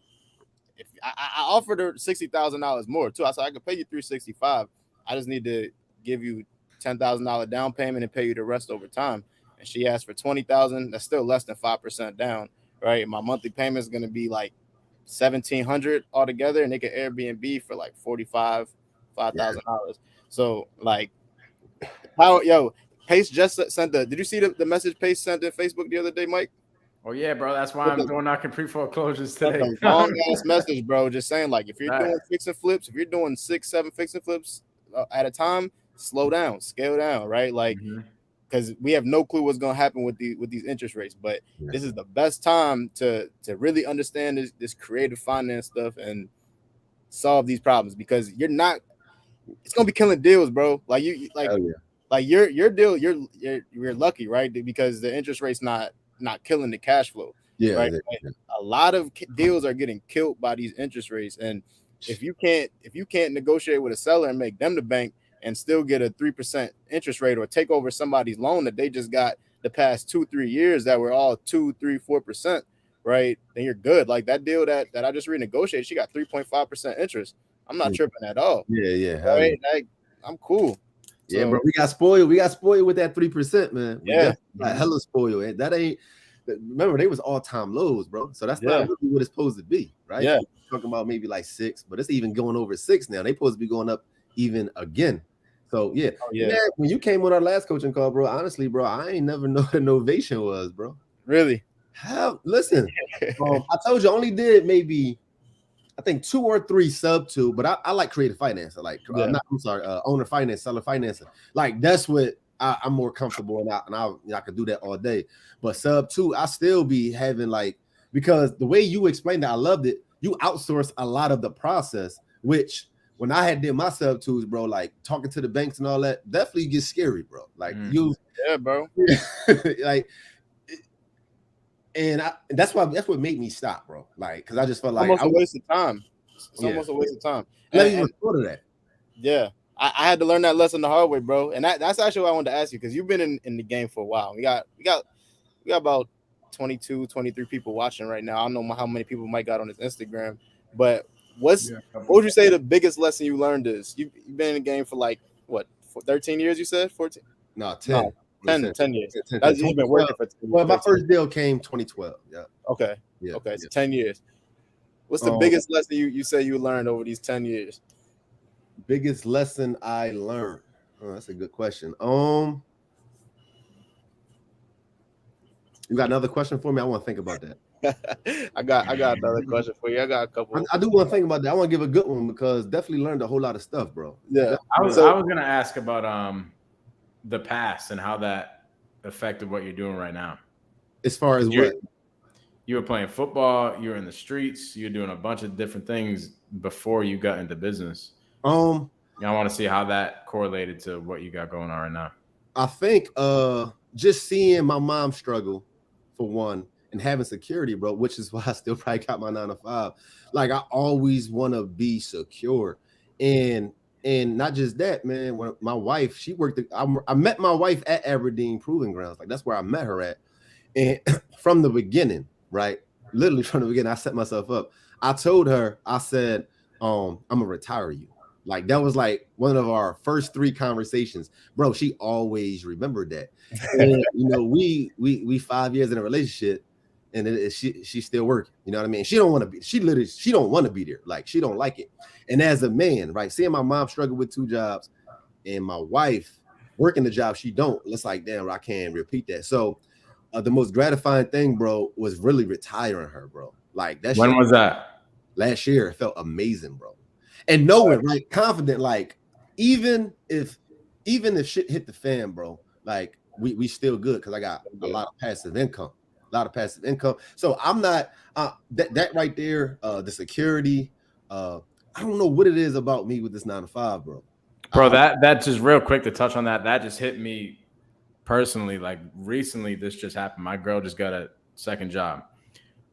I offered her $60,000 more too. I said I could pay you $365. I just need to give you $10,000 down payment and pay you the rest over time. And she asked for $20,000. That's still less than 5% down, right? My monthly payment is going to be like $1,700 altogether, and they get Airbnb for like $5,000. So like, how Pace just sent did you see the message Pace sent in Facebook the other day, Mike? Oh yeah, bro. That's why I'm doing knocking pre-foreclosures today. Long ass message, bro. Just saying, like, if you're doing fix and flips, if you're doing 6-7 fix and flips at a time, slow down, scale down, right? Like, because we have no clue what's gonna happen with these interest rates. But this is the best time to really understand this creative finance stuff and solve these problems, because it's gonna be killing deals, bro. Like like your deal, you're lucky, right? Because the interest rate's not killing the cash flow. Yeah, right. A lot of deals are getting killed by these interest rates, and if you can't negotiate with a seller and make them the bank and still get a 3% interest rate, or take over somebody's loan that they just got the past 2-3 years that were all 2-3-4%, right? Then you're good. Like that deal that I just renegotiated, she got 3.5% interest. I'm not tripping at all. Yeah. Right? Like, I'm cool. Yeah, bro. We got spoiled. We got spoiled with that 3%, man. We got hella spoiled. That ain't. Remember, they was all-time lows, bro. So that's not really what it's supposed to be, right? Yeah. Talking about maybe like 6, but it's even going over 6 now. They supposed to be going up even again. So yeah. When you came on our last coaching call, bro, honestly, bro, I ain't never know what innovation was, bro. Really? Listen, I told you I only did maybe, I think 2 or 3 sub 2, but I like creative finance. I like owner finance, seller financing. Like that's what I'm more comfortable in, and I could do that all day. But sub 2, I still be having, like, because the way you explained it, I loved it. You outsource a lot of the process, which when I did my sub 2s, bro, like talking to the banks and all that, definitely gets scary, bro. Like bro. Like, and that's what made me stop, bro. Like, because I just felt like almost a waste of time. It's almost a waste of time. Let me thought of that. Yeah. I had to learn that lesson the hard way, bro. And that's actually what I wanted to ask you, because you've been in the game for a while. We got about 22, 23 people watching right now. I don't know how many people Mike got on his Instagram, but what would you say the biggest lesson you learned is? You've been in the game for like what, 13 years? You said 14? No, 10. No, 10 years. You've been working for 10 years. Well, my first deal came 2012. Yeah. Okay. Yeah. Okay. So 10 years. What's the biggest lesson you say you learned over these 10 years? Biggest lesson I learned. Oh, that's a good question. You got another question for me? I want to think about that. I got another question for you. I got a couple. I do want to think about that. I want to give a good one, because definitely learned a whole lot of stuff, bro. Yeah. I was gonna ask about the past and how that affected what you're doing right now. As far as what? You were playing football, you were in the streets, you're doing a bunch of different things before you got into business. I want to see how that correlated to what you got going on right now. I think just seeing my mom struggle, for one, and having security, bro, which is why I still probably got my 9 to 5. Like, I always want to be secure. And not just that, man. When my wife, she worked, I met my wife at Aberdeen Proving Grounds. Like, that's where I met her at. And from the beginning, right? Literally from the beginning, I set myself up. I told her, I said, I'm gonna retire you. Like, that was like one of our first 3 conversations, bro. She always remembered that. And, we 5 years in a relationship, and she's still working. You know what I mean? She don't want to be there. Like, she don't like it. And as a man, right, seeing my mom struggle with 2 jobs, and my wife working the job she don't, it's like, damn, I can't repeat that. So the most gratifying thing, bro, was really retiring her, bro. Like, that. When was that? Last year. It felt amazing, bro. And knowing, right, confident, like, even if shit hit the fan, bro, like, we still good, because I got a lot of passive income. So I'm not that right there, the security. I don't know what it is about me with this 9 to 5, bro. That just real quick to touch on that just hit me personally. Like, recently, this just happened. My girl just got a second job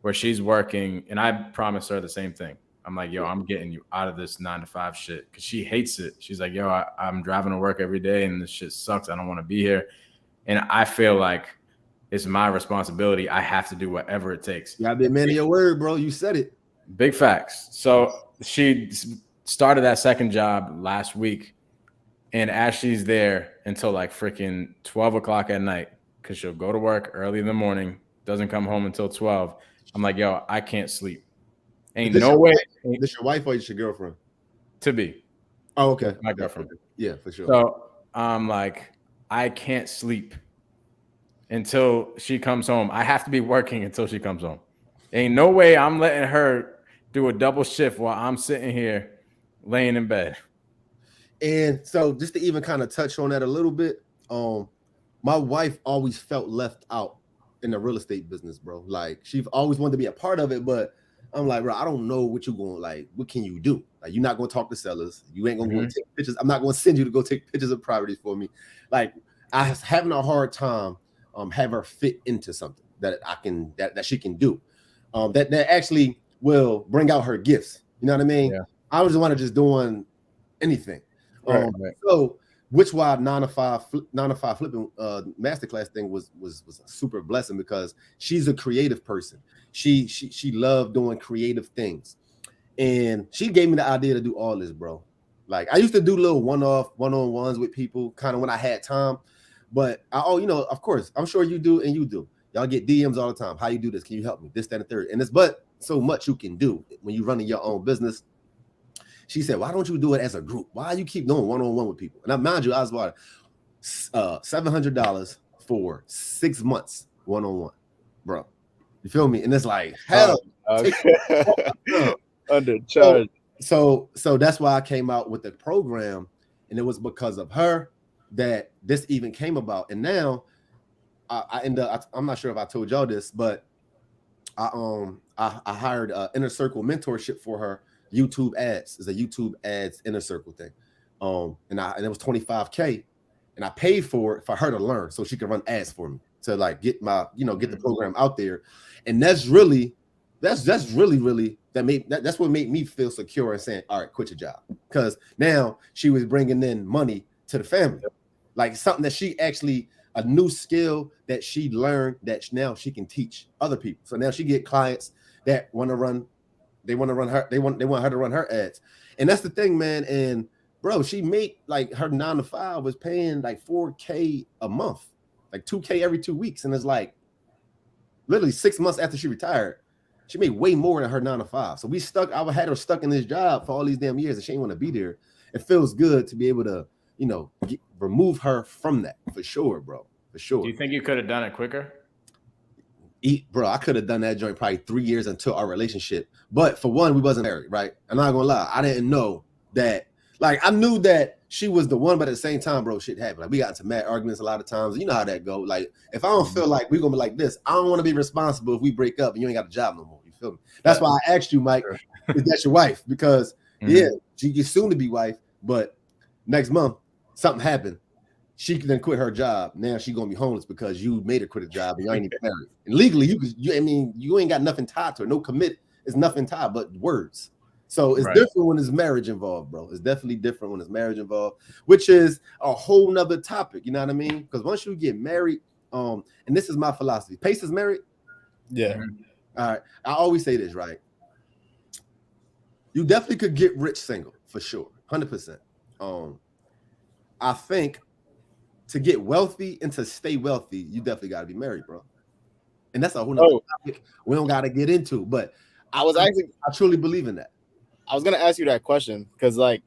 where she's working, and I promised her the same thing. I'm like, yo, I'm getting you out of this 9 to 5 shit, because she hates it. She's like, yo, I'm driving to work every day, and this shit sucks. I don't want to be here. And I feel like it's my responsibility. I have to do whatever it takes. You gotta be a man of your word, bro. You said it. Big facts. So she started that second job last week. And as she's there until like freaking 12 o'clock at night, because she'll go to work early in the morning, doesn't come home until 12. I'm like, yo, I can't sleep. Ain't no way. This your wife or your girlfriend? To be. Oh, okay. My girlfriend. Yeah, for sure. So I'm like, I can't sleep until she comes home. I have to be working until she comes home. Ain't no way I'm letting her do a double shift while I'm sitting here laying in bed. And so just to even kind of touch on that a little bit, my wife always felt left out in the real estate business, bro. Like she always wanted to be a part of it, but I'm like, bro, I don't know what you're going, like, what can you do? Like, you're not going to talk to sellers. You ain't going to go take pictures. I'm not going to send you to go take pictures of properties for me. Like, I was having a hard time have her fit into something that I can, that she can do. That actually will bring out her gifts. You know what I mean? Yeah. I was want to just doing anything. Right. So, which why 9 to 5 flipping masterclass thing was a super blessing, because she's a creative person. She loved doing creative things, and she gave me the idea to do all this, bro. Like, I used to do little one-on-ones with people kind of when I had time, but of course, I'm sure you do, and you do. Y'all get DMs all the time. How you do this? Can you help me? This, that, and the third. And it's but so much you can do when you're running your own business. She said, why don't you do it as a group? Why you keep doing one-on-one with people? And mind you, I was about $700 for 6 months one-on-one, bro. You feel me? And it's like, hell, undercharged. So that's why I came out with the program, and it was because of her that this even came about. And now I end up, I'm not sure if I told y'all this, but I hired Inner Circle mentorship for her. YouTube ads is a YouTube ads Inner Circle thing. And it was $25K, and I paid for her to learn so she could run ads for me to like get my, get the program out there. And that's what made me feel secure and saying, all right, quit your job. Because now she was bringing in money to the family, like something that she actually, a new skill that she learned that now she can teach other people. So now she get clients that want her to run her ads. And that's the thing, man. And bro, she made like her 9 to 5 was paying like $4K a month, like $2K every 2 weeks. And it's like literally 6 months after she retired, she made way more than her 9 to 5. So I had her stuck in this job for all these damn years, and she didn't want to be there. It feels good to be able to, remove her from that, for sure, bro. For sure. Do you think you could have done it quicker? Bro, I could have done that joint probably 3 years until our relationship. But for one, we wasn't married, right? I'm not gonna lie. I didn't know that. Like, I knew that she was the one, but at the same time, bro, shit happened. Like, we got into mad arguments a lot of times. You know how that go. Like, if I don't feel like we're gonna be like this, I don't want to be responsible if we break up and you ain't got a job no more. You feel me? That's why I asked you, Mike, is that your wife? Because she gets soon to be wife, but next month something happened. She then quit her job. Now she gonna be homeless because you made her quit a job and you ain't even married. And legally, you ain't got nothing tied to her. No commit is nothing tied but words. So it's different when there's marriage involved, bro. It's definitely different when there's marriage involved, which is a whole nother topic. You know what I mean? Because once you get married, and this is my philosophy. Pace is married. Yeah. All right. I always say this, right? You definitely could get rich single for sure, 100%. I think to get wealthy and to stay wealthy, you definitely got to be married, bro. And that's a whole nother topic we don't got to get into. But I truly believe in that. I was gonna ask you that question because, like,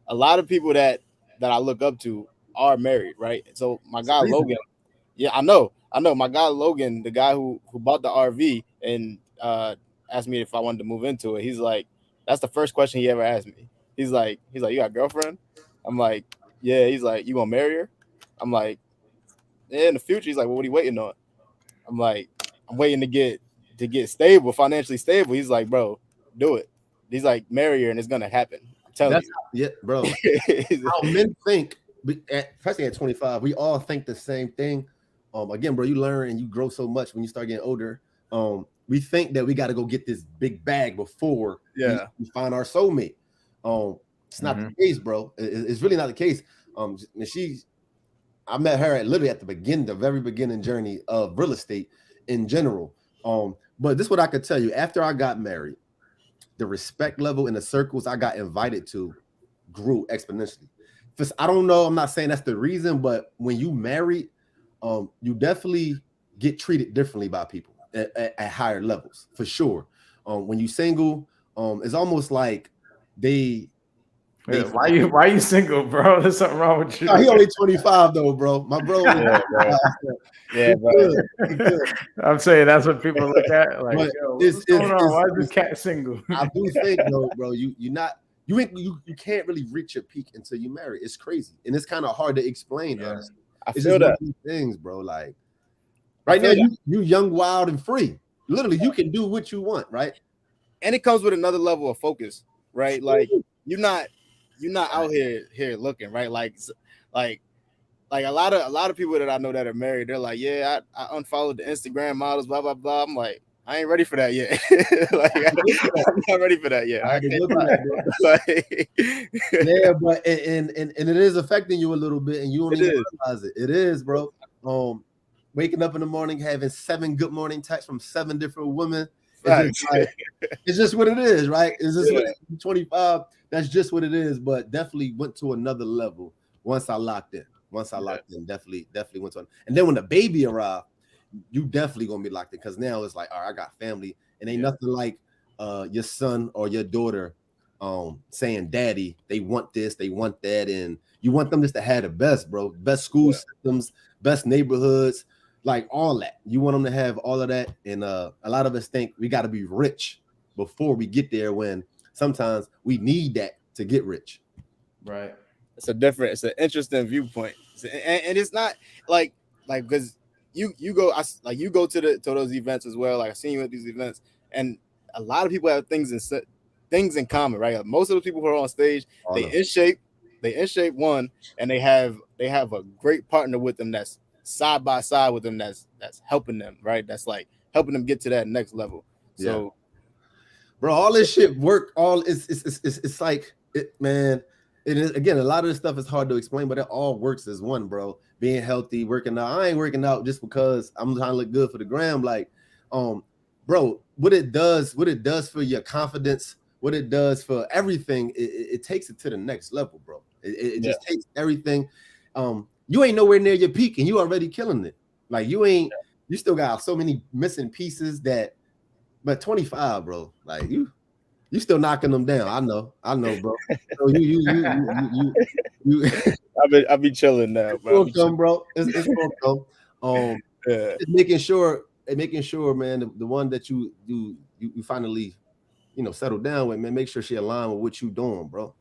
a lot of people that I look up to are married, right? So my guy Logan, I know my guy Logan, the guy who bought the RV and asked me if I wanted to move into it. He's like, that's the first question he ever asked me. He's like, you got a girlfriend? I'm like, yeah. He's like, you gonna marry her? I'm like, yeah, in the future. He's like, well, what are you waiting on? I'm like, I'm waiting to get stable, financially stable. He's like, bro, do it. He's like, marry her and it's gonna happen. I'm telling you. Yeah, bro. How men think, especially at 25, we all think the same thing. Again, bro, you learn and you grow so much when you start getting older. We think that we got to go get this big bag before we find our soulmate. It's not the case, bro. It's really not the case. I met her at the very beginning journey of real estate in general. But this is what I could tell you. After I got married, the respect level in the circles I got invited to grew exponentially. I don't know. I'm not saying that's the reason, but when you married, you definitely get treated differently by people at higher levels for sure. When you single, it's almost like they why you single, bro? There's something wrong with you. He only 25 though, bro. My bro. Yeah, bro. I'm saying that's what people look at. Like, yo, what's going on? Why is this cat single? I do think though, bro, you can't really reach your peak until you marry. It's crazy. And it's kind of hard to explain, honestly. I feel that things, bro. Like right now, you young, wild, and free. Literally, you can do what you want, right? And it comes with another level of focus, right? Like you're not out here looking, right? Like a lot of people that I know that are married, they're like, yeah, I unfollowed the Instagram models, blah blah blah. I'm like, I ain't ready for that yet. Like, I'm not ready for that yet. Yeah, but and it is affecting you a little bit, and you don't even realize it. It is, bro. Waking up in the morning, having 7 good morning texts from 7 different women. It's just what it is, right? It's just what 25. That's just what it is. But definitely went to another level once I locked in. Definitely went to. And then when the baby arrived, you definitely gonna be locked in because now it's like, all right, I got family, and ain't nothing like your son or your daughter saying, "Daddy, they want this, they want that," and you want them just to have the best, bro. Best school systems, best neighborhoods. Like all that, you want them to have all of that, and a lot of us think we got to be rich before we get there. When sometimes we need that to get rich. Right. It's an interesting viewpoint, and it's not like because you go to those events as well. Like I've seen you at these events, and a lot of people have things in common, right? Like most of the people who are on stage, they in shape, one, and they have a great partner with them that's side by side with them that's helping them, right? That's like helping them get to that next level. So bro, all this shit work, it's like it, man. It is, again, a lot of this stuff is hard to explain, but it all works as one, bro. Being healthy, working out. I ain't working out just because I'm trying to look good for the gram. Like, bro, what it does for your confidence, what it does for everything, it takes it to the next level, bro. It just takes everything. You ain't nowhere near your peak and you already killing it. Like you still got so many missing pieces but 25, bro, like you still knocking them down. I know, bro. So you I'll be chilling now, bro. It's gonna come, bro. It's gonna come. It's making sure, man, the one that you finally, settle down with, man, make sure she aligned with what you doing, bro.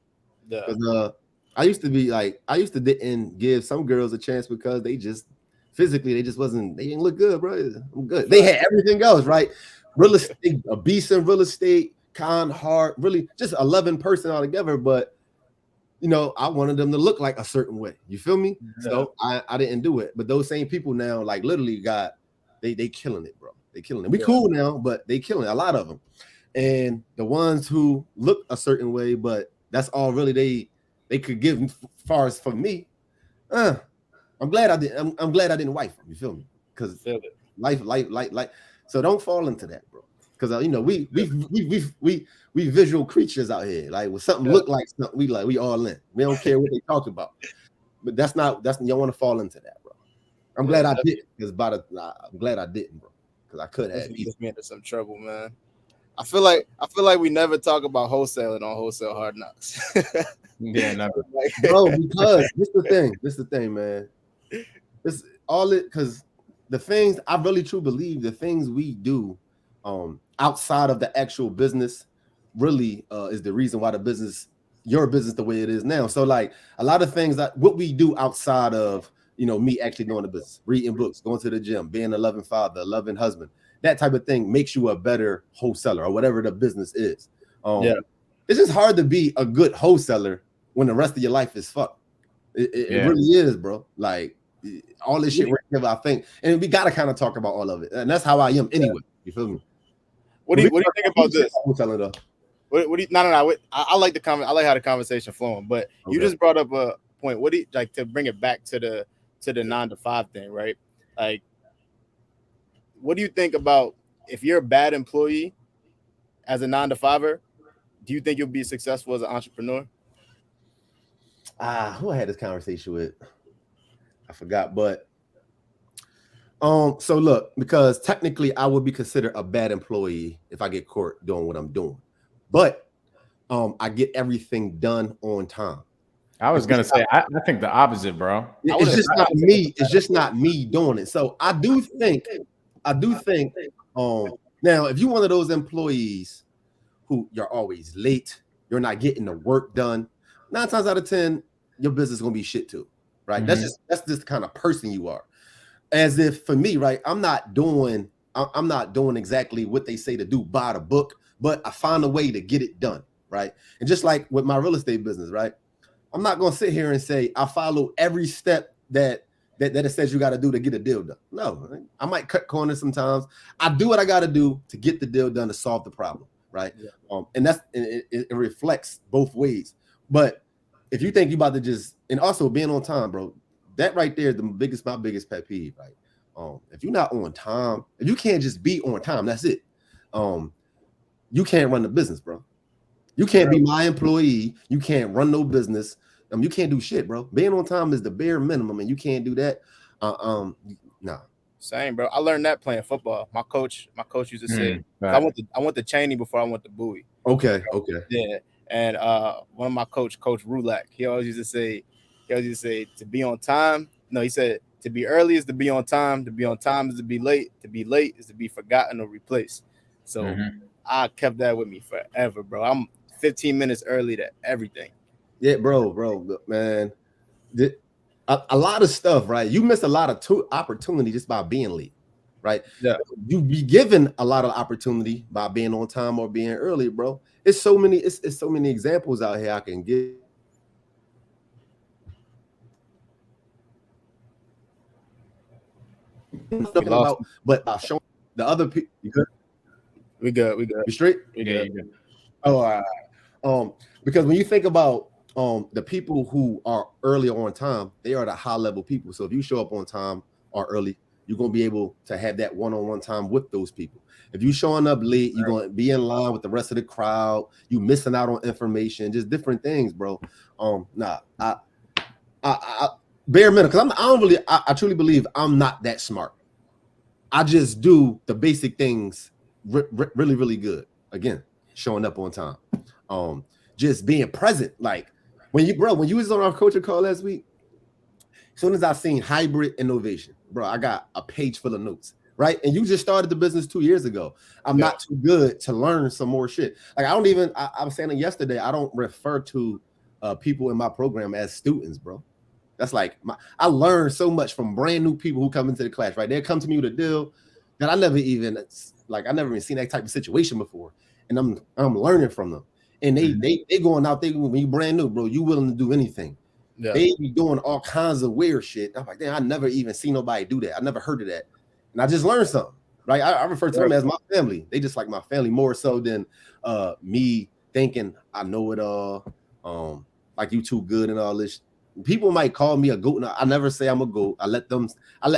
Yeah. Because I used to didn't give some girls a chance because they just physically they didn't look good, bro. I'm good. They had everything else, right? Real estate, a beast in real estate, kind heart, really just a loving person altogether. But I wanted them to look like a certain way. You feel me? Yeah. So I didn't do it. But those same people now, like literally they killing it, bro. They killing it. We cool now, but they killing it, a lot of them. And the ones who look a certain way, but that's all really they could give as far as for me. I'm glad I did. I'm glad I didn't wife them. You feel me? Because life. So don't fall into that, bro. Because we visual creatures out here. Like when something look like something, we all in. We don't care what they talk about. But that's you don't want to fall into that, bro. I'm glad I didn't. I'm glad I didn't, bro. Because I could have. Gets me into some trouble, man. I feel like we never talk about wholesaling on Wholesale Hardknocks. Yeah, never. Bro, because this the thing, man. This all it because the things I really truly believe the things we do outside of the actual business really is the reason why your business the way it is now. So like a lot of things that what we do outside of me actually doing the business, reading books, going to the gym, being a loving father, a loving husband, that type of thing makes you a better wholesaler or whatever the business is. It's just hard to be a good wholesaler when the rest of your life is fucked. It really is, bro. Like all this shit, I think, and we gotta kind of talk about all of it, and that's how I am anyway. You feel me? What do you think about this? Wholesaling though. What do you? No. I like the comment. I like how the conversation flowing, but you just brought up a point. What do you like to bring it back to the 9 to 5 thing, right? Like, what do you think about if you're a bad employee as a 9 to 5er? Do you think you'll be successful as an entrepreneur? who I had this conversation with? I forgot, but so look, because technically I would be considered a bad employee if I get caught doing what I'm doing, but I get everything done on time. I was gonna say, I think the opposite, bro. It's just not me. It's just not me doing it. So I do think, now if you're one of those employees who you're always late, you're not getting the work done, 9 times out of 10, your business is gonna be shit too, right? Mm-hmm. That's just the kind of person you are. As if for me, right, I'm not doing exactly what they say to do by the book, but I find a way to get it done, right? And just like with my real estate business, right? I'm not gonna sit here and say I follow every step that it says you got to do to get a deal done. No, I might cut corners sometimes. I do what I got to do to get the deal done to solve the problem, right? Yeah. And it reflects both ways. But if you think you about to just, and also being on time, bro, that right there is my biggest pet peeve, right? If you're not on time, if you can't just be on time, that's it. You can't run the business, bro. You can't be my employee. You can't run no business. You can't do shit, bro. Being on time is the bare minimum, and you can't do that. Nah. Same, bro. I learned that playing football. My coach used to say, right. I went to Cheney before I went to Bowie. Okay. Yeah. And one of my Coach Rulak, he always used to say, to be on time. No, he said to be early is to be on time. To be on time is to be late. To be late is to be forgotten or replaced. So I kept that with me forever, bro. I'm 15 minutes early to everything. Yeah, bro, man. A lot of stuff, right? You miss a lot of opportunity just by being late, right? Yeah. You be given a lot of opportunity by being on time or being early, bro. It's so many examples out here I can give. But showing the other people. You good? We good. You straight? We good. Oh, all right. Because when you think about the people who are early on time, they are the high level people. So if you show up on time or early, you're gonna be able to have that one-on-one time with those people. If you showing up late, you're gonna be in line with the rest of the crowd. You missing out on information, just different things, bro. I bare minimum, because I truly believe I'm not that smart. I just do the basic things really, really good. Again, showing up on time, just being present. Like when you was on our coaching call last week, as soon as I seen hybrid innovation, bro, I got a page full of notes, right? And you just started the business 2 years ago. I'm not too good to learn some more shit. Like I was saying yesterday, I don't refer to people in my program as students, bro. That's like I learned so much from brand new people who come into the class, right? They come to me with a deal that I never even seen that type of situation before, and I'm learning from them. And they going out there when you brand new, bro. You willing to do anything? Yeah. They be doing all kinds of weird shit. I'm like, damn, I never even seen nobody do that. I never heard of that, and I just learned something. Right? I refer to them as my family. They just like my family more so than me thinking I know it all. Like you too good and all this. People might call me a goat. And I never say I'm a goat. I let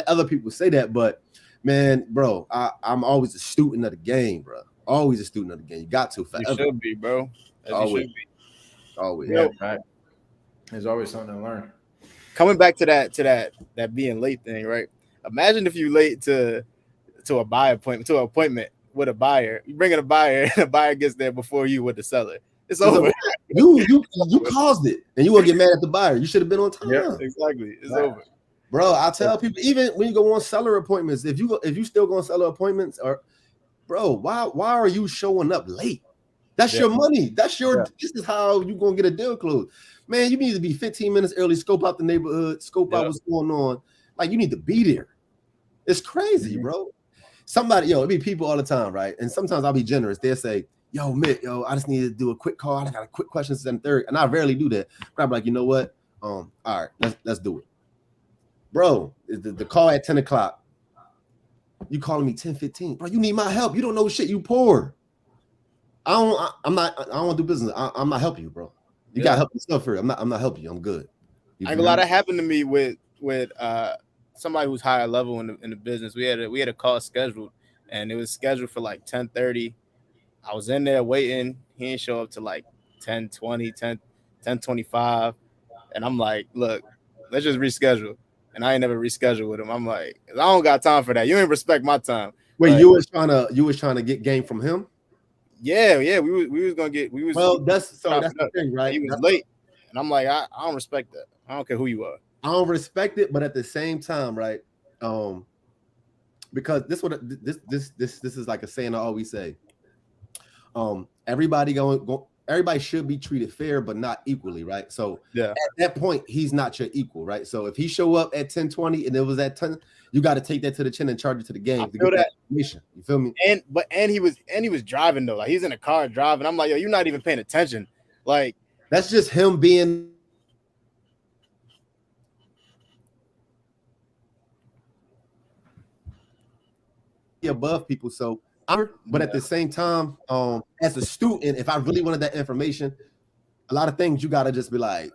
other people say that. But man, bro, I'm always a student of the game, bro. Always a student of the game. You got to forever. You should be, bro. Always. You should be. Always. Yeah, right. There's always something to learn. Coming back to that being late thing, right? Imagine if you late to a buyer appointment, to an appointment with a buyer. You bring in a buyer, and the buyer gets there before you with the seller. It's over. You caused it, and you will get mad at the buyer. You should have been on time. Yeah, exactly. It's over, bro. I tell people, even when you go on seller appointments, if you still go on seller appointments, or bro, why are you showing up late? That's your money. That's your. This is how you gonna get a deal closed, man. You need to be 15 minutes early. Scope out the neighborhood. Scope out what's going on. Like you need to be there. It's crazy, bro. Somebody, it be people all the time, right? And sometimes I'll be generous. They'll say, yo, Mick, I just need to do a quick call. I got a quick question to 7:30. And I rarely do that. But I'm like, you know what? All right, let's do it. Bro, the call at 10 o'clock. You calling me 10:15. Bro, you need my help. You don't know shit. You poor. I don't want to do business. I'm not helping you, bro. You gotta help yourself here. I'm not helping you. I'm good. I think a lot of happened to me with somebody who's higher level in the business. We had a call scheduled, and it was scheduled for like 10:30. I was in there waiting. He didn't show up to like 10:20, 10:25. And I'm like, look, let's just reschedule. And I ain't never rescheduled with him. I'm like, I don't got time for that. You ain't respect my time. Wait, Like, you was trying to get game from him? Yeah, we was gonna get that's the thing, right? He was late, and I'm like, I don't respect that. I don't care who you are. I don't respect it, but at the same time, right? Because this is like a saying I always say. Everybody should be treated fair, but not equally, right? So at that point, he's not your equal, right? So if he show up at 10:20 and it was at 10, you got to take that to the chin and charge it to the game to get that information. You feel me? And he was driving though, like he's in a car driving. I'm like, yo, you're not even paying attention. Like that's just him being above people. So but at the same time, as a student, if I really wanted that information, a lot of things you gotta just be like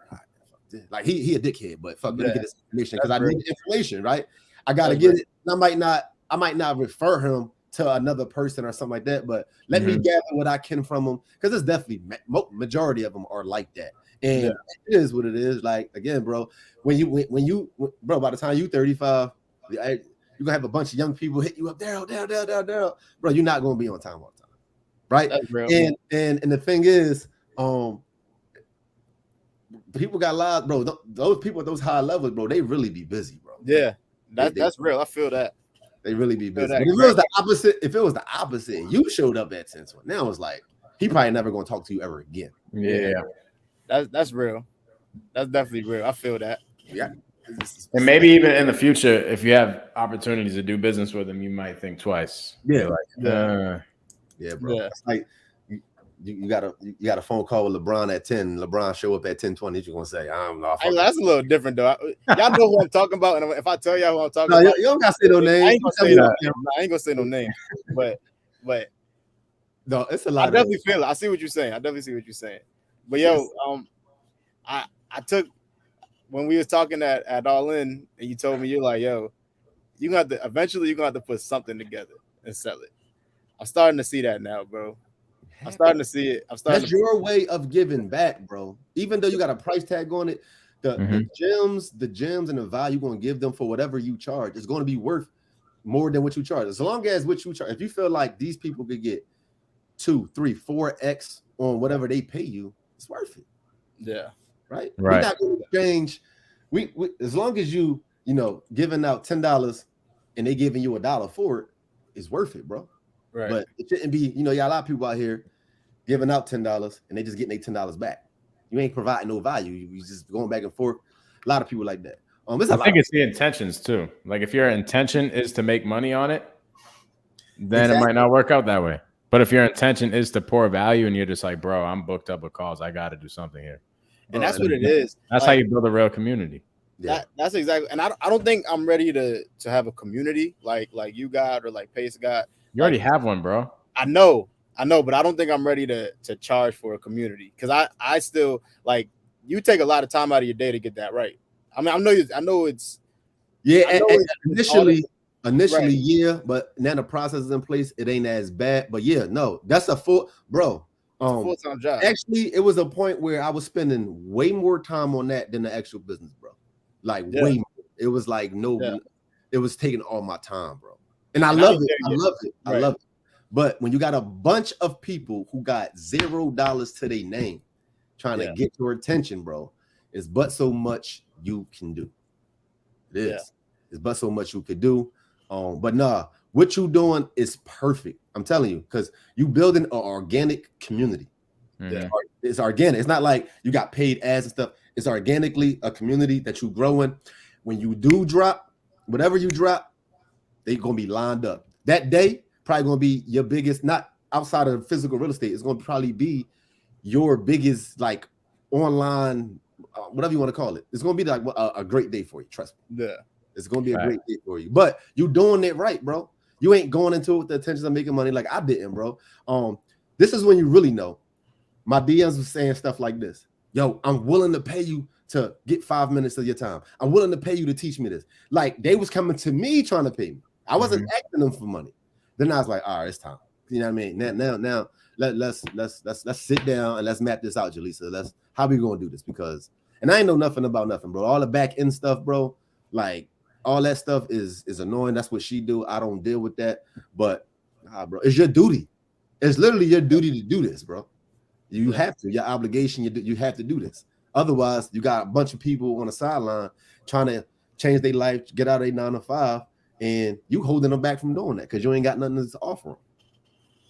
he a dickhead, but fuck, let me get this information because I need the information, right? I gotta get it. I might not refer him to another person or something like that, but let me gather what I can from him because it's definitely majority of them are like that, and it is what it is. Like again, bro, when you by the time you 35, you're gonna have a bunch of young people hit you up, down, bro. You're not gonna be on time all the time, right? And the thing is, people got lives, bro. Those people at those high levels, bro, they really be busy, bro. Yeah, that's real. I feel that. They really be busy. If it was the opposite, and you showed up at 10, now it's like he probably never gonna talk to you ever again. Yeah. That's real. That's definitely real. I feel that. Yeah. And maybe even in the future, if you have opportunities to do business with them, you might think twice. Yeah, bro. Yeah. It's like you got a phone call with LeBron at 10. LeBron show up at 10:20. You're gonna say, I don't know. That's a little different though. Y'all know who I'm talking about, and if I tell y'all who I'm talking about, you don't gotta say no name. I ain't gonna say no name. But no, it's a lot. I definitely feel it. I see what you're saying. I definitely see what you're saying. But yo, I took. When we was talking at All In, and you told me you're like, yo, eventually you're gonna have to put something together and sell it. I'm starting to see that now, bro. I'm starting to see it. That's your way of giving back, bro. Even though you got a price tag on it, the gems and the value you're gonna give them for whatever you charge is going to be worth more than what you charge. As long as what you charge, if you feel like these people could get 2, 3, 4x on whatever they pay you, it's worth it. Yeah. Right. We're not going to exchange. We as long as you giving out $10 and they giving you $1 for it, it's worth it, bro. Right. But it shouldn't be. You got a lot of people out here giving out $10 and they just getting their $10 back. You ain't providing no value. You just going back and forth. A lot of people like that. I think it's the intentions too. Like if your intention is to make money on it, then it might not work out that way. But if your intention is to pour value and you're just like, bro, I'm booked up with calls, I got to do something here. And that's what it is. That's how you build a real community. That's exactly. And I don't think I'm ready to have a community like you got or like Pace got. You already have one, bro. I know, but I don't think I'm ready to charge for a community because I still like you take a lot of time out of your day to get that right. I mean, I know it's initially, yeah, but now the process is in place. It ain't as bad, but yeah, no, that's a full-time job. Actually, it was a point where I was spending way more time on that than the actual business, bro. Like way more. It was like it was taking all my time, bro. And I love it. I love it. But when you got a bunch of people who got $0 to their name trying to get your attention, bro, it's but so much you can do. It is. It's but so much you could do. But nah, what you doing is perfect. I'm telling you, because you building an organic community. It's organic. It's not like you got paid ads and stuff. It's organically a community that you growing. When you do drop, whatever you drop, they're gonna be lined up. That day, probably gonna be your biggest, not outside of physical real estate. It's gonna probably be your biggest, like online, whatever you want to call it. It's gonna be like a great day for you. Trust me. Yeah, it's gonna be a great day for you. But you doing it right, bro. You ain't going into it with the intentions of making money like I didn't, bro. This is when you really know. My DMs was saying stuff like this. Yo, I'm willing to pay you to get 5 minutes of your time. I'm willing to pay you to teach me this. Like they was coming to me trying to pay me. I wasn't asking them for money. Then I was like, all right, it's time. You know what I mean? Now let's sit down and let's map this out, Jaleesa. How we gonna do this? Because And I ain't know nothing about nothing, bro. All the back end stuff, bro, like all that stuff is annoying. That's what she do. I don't deal with that. But bro, it's your duty. It's literally your duty to do this, bro. You have to. Your obligation. You have to do this. Otherwise, you got a bunch of people on the sideline trying to change their life, get out of their 9 to 5, and you holding them back from doing that because you ain't got nothing to offer them.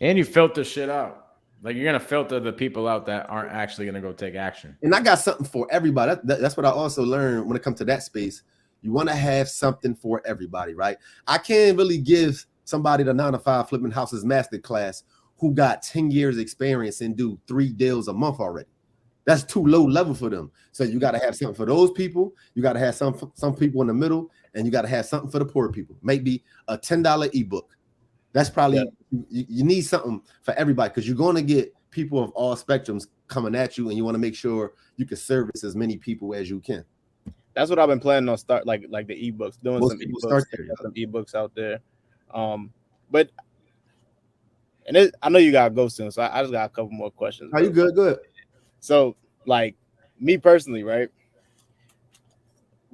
And you filter shit out. Like you're gonna filter the people out that aren't actually gonna go take action. And I got something for everybody. That's what I also learned when it comes to that space. You want to have something for everybody, right? I can't really give somebody the 9 to 5 flipping houses masterclass who got 10 years experience and do 3 deals a month already. That's too low level for them. So you got to have something for those people. You got to have some people in the middle, and you got to have something for the poor people. Maybe a $10 ebook. That's probably you need something for everybody because you're going to get people of all spectrums coming at you, and you want to make sure you can service as many people as you can. That's what I've been planning on start like the ebooks, doing some ebooks out there. But I know you gotta go soon, so I just got a couple more questions. Are you good? Good. So, like me personally, right?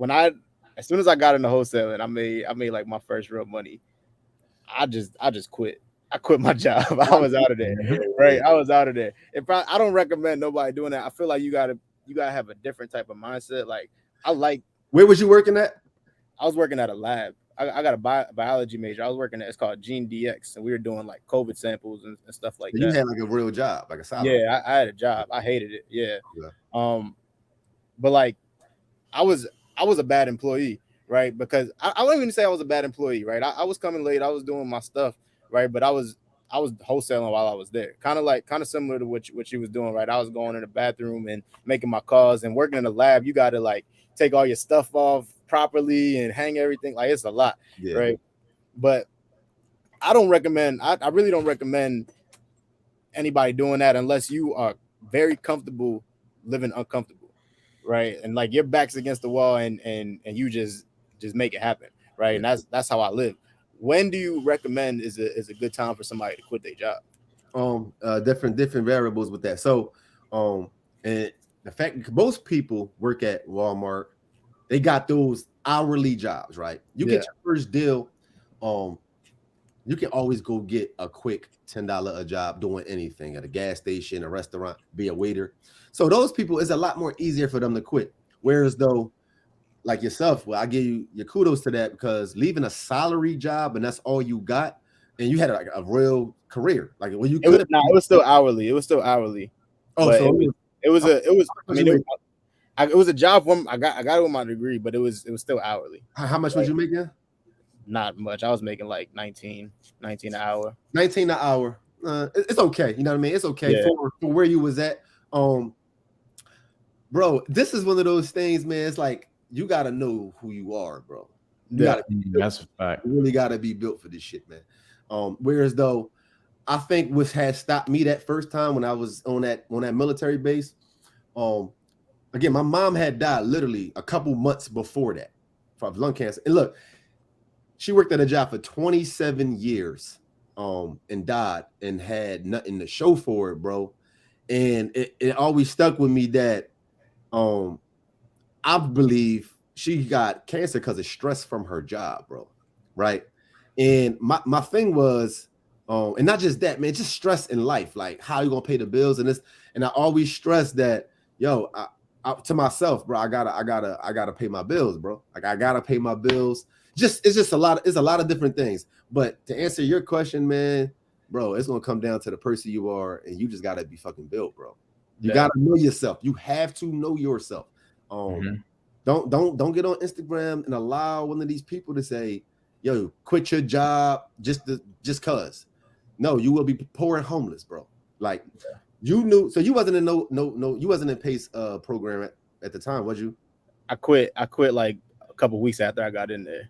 As soon as I got into wholesaling, I made like my first real money. I just quit. I quit my job. I was out of there. Right. I was out of there. I don't recommend nobody doing that. I feel like you gotta have a different type of mindset. Like where was you working at? I was working at a lab. I got a biology major. I was working at, it's called Gene DX, and we were doing like COVID samples and stuff like that. You had like a real job, like a solid. Yeah, I had a job. I hated it. Yeah. But like I was a bad employee, right? Because I wouldn't even say I was a bad employee, right? I was coming late, I was doing my stuff, right? But I was wholesaling while I was there. Kind of similar to what she was doing, right? I was going in the bathroom and making my calls, and working in the lab, you gotta like take all your stuff off properly and hang everything. Like it's a lot, right? But I really don't recommend anybody doing that unless you are very comfortable living uncomfortable, right? And like your back's against the wall and you just make it happen, right? And that's how I live. When do you recommend is a good time for somebody to quit their job? Different variables with that. So and the fact most people work at Walmart, they got those hourly jobs, right? You get your first deal, you can always go get a quick $10 a job doing anything at a gas station, a restaurant, be a waiter. So those people, it's a lot more easier for them to quit. Whereas though, like yourself, well, I give you your kudos to that because leaving a salary job and that's all you got, and you had like a real career. Like when you it was still hourly. It was still hourly. Oh, so it was a job from I got it with my degree, but it was still hourly. How much was you making? Not much. I was making like 19 an hour. 19 an hour. It's okay. You know what I mean? It's okay for where you was at. Bro, this is one of those things, man. It's like you gotta know who you are, bro. That's a fact. You really gotta be built for this shit, man. Whereas though, I think what had stopped me that first time when I was on that military base, again, my mom had died literally a couple months before that from lung cancer. And look, she worked at a job for 27 years and died and had nothing to show for it, bro. And it always stuck with me that I believe she got cancer because of stress from her job, bro. Right. And my thing was, and not just that, man, just stress in life, like how you gonna pay the bills and this. And I always stress that, yo, to myself, bro, I gotta pay my bills, bro. Like I gotta pay my bills. It's just a lot of different things. But to answer your question, man, bro, it's gonna come down to the person you are, and you just gotta be fucking built, bro. You gotta know yourself. You have to know yourself. Don't get on Instagram and allow one of these people to say, yo, quit your job just cause. No, you will be poor and homeless, bro. Like you knew, so you wasn't in you wasn't in PACE program at the time, was you? I quit like a couple weeks after I got in there.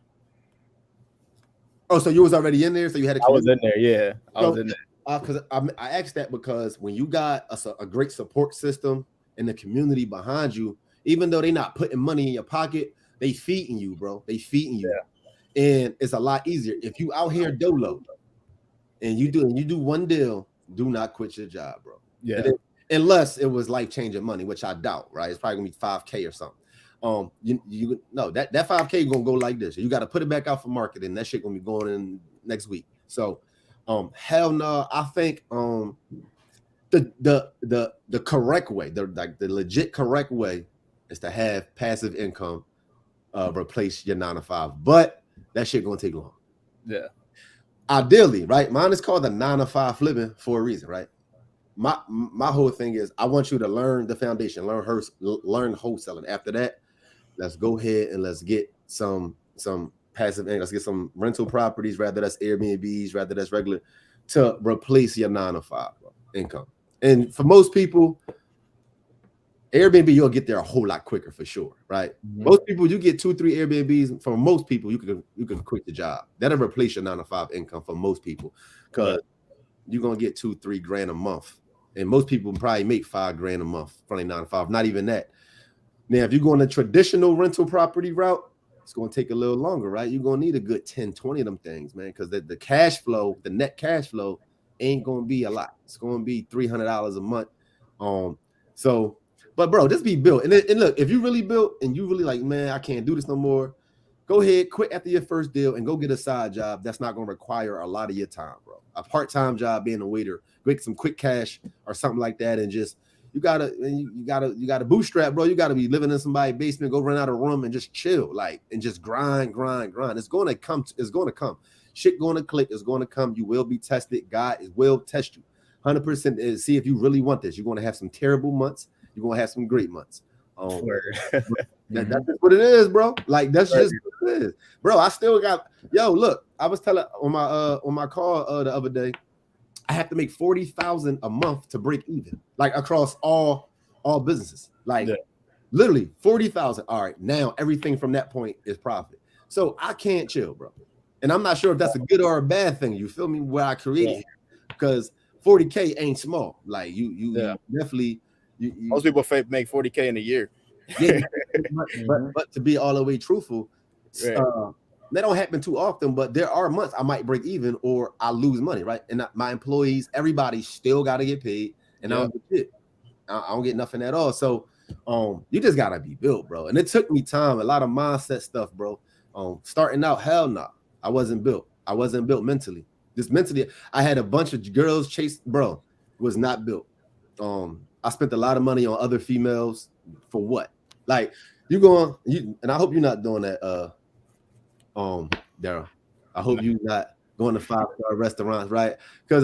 Oh, so you was already in there, so you had I was in there, yeah. I was in there. Because I asked that because when you got a great support system and the community behind you, even though they're not putting money in your pocket, they feeding you, bro. They feeding you, and it's a lot easier if you out here dolo and you do one deal. Do not quit your job, bro. Yeah. unless it was life-changing money, which I doubt, right? It's probably gonna be $5K or something. You know that $5K gonna go like this. You got to put it back out for marketing. That shit gonna be going in next week. So, hell no. I think the correct way, the legit correct way, is to have passive income replace your 9 to 5. But that shit gonna take long. Yeah. Ideally, right? Mine is called the 9 to 5 flipping for a reason, right? My whole thing is I want you to learn the foundation, learn wholesaling. After that, let's go ahead and let's get some passive income. Let's get some rental properties, rather that's Airbnbs, rather that's regular, to replace your 9 to 5 income. And for most people, Airbnb, you'll get there a whole lot quicker for sure, right? Mm-hmm. Most people, you get 2-3 Airbnbs. For most people, you can quit the job. That'll replace your 9 to 5 income for most people, because you're gonna get $2-3 grand a month. And most people probably make $5 grand a month from a 9 to 5, not even that. Now, if you're going the traditional rental property route, it's going to take a little longer, right? You're going to need a good 10, 20 of them things, man, because the cash flow, the net cash flow ain't going to be a lot. It's going to be $300 a month. But bro, just be built. And look, if you really built and you really like, man, I can't do this no more, go ahead, quit after your first deal and go get a side job that's not going to require a lot of your time, bro. A part-time job being a waiter, get some quick cash or something like that, and just you gotta bootstrap, bro. You gotta be living in somebody's basement, go rent out a room and just chill, like, and just grind. It's gonna come. Shit gonna click. It's gonna come. You will be tested. God will test you 100%. See if you really want this. You're gonna have some terrible months. You're gonna have some great months. That's just what it is, bro. Like, that's just what it is, bro. I still got, look, I was telling on my call the other day, I have to make $40,000 a month to break even, like across all businesses, like literally 40,000. All right, now everything from that point is profit. So I can't chill, bro. And I'm not sure if that's a good or a bad thing. You feel me? Where I created, because 40K ain't small. Like you definitely. Most people make 40K in a year. Yeah, but to be all the way truthful, that don't happen too often. But there are months I might break even or I lose money, right? And my employees, everybody still got to get paid, and I don't get shit. I don't get nothing at all. So you just gotta be built, bro. And it took me time, a lot of mindset stuff, bro. Starting out, hell no, I wasn't built. I wasn't built mentally. Just mentally, I had a bunch of girls chase, bro. Was not built. I spent a lot of money on other females for what? Like, and I hope you're not doing that, Daryl. I hope you're not going to 5-star restaurants, right? Because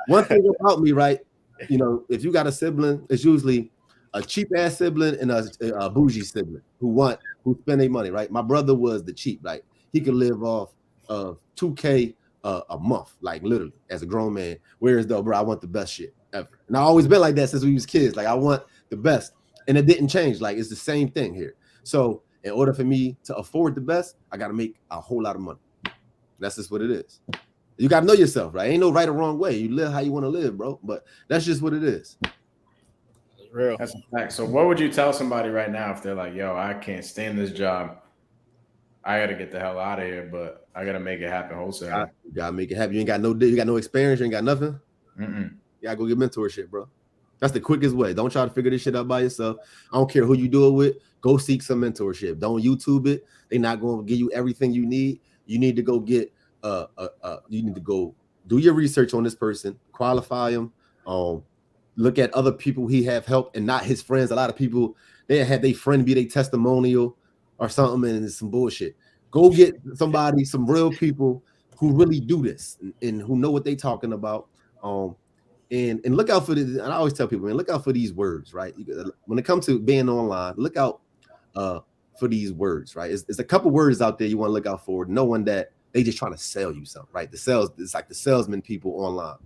one thing about me, right? You know, if you got a sibling, it's usually a cheap ass sibling and a bougie sibling who spend their money, right? My brother was the cheap, like he could live off of $2K a month, like literally as a grown man. Whereas though, bro, I want the best shit ever, and I always been like that since we was kids. Like I want the best, and it didn't change. Like it's the same thing here. So in order for me to afford the best, I got to make a whole lot of money. That's just what it is. You got to know yourself, right? Ain't no right or wrong way. You live how you want to live, bro. But that's just what it is. It's real. That's a fact. So what would you tell somebody right now if they're like, yo, I can't stand this job. I got to get the hell out of here, but I got to make it happen wholesale. You got to make it happen. You got no experience. You ain't got nothing. You got to go get mentorship, bro. That's the quickest way. Don't try to figure this shit out by yourself. I don't care who you do it with. Go seek some mentorship. Don't YouTube it. They're not going to give you everything you need. You need to go get you need to go do your research on this person, qualify him, look at other people he have helped and not his friends. A lot of people, they had their friend be their testimonial or something, and it's some bullshit. Go get somebody, some real people who really do this and who know what they talking about. And look out for this. And I always tell people, man, look out for these words, right? When it comes to being online, look out for these words, right? It's a couple words out there you want to look out for, knowing that they just trying to sell you something, right? It's like the salesman people online.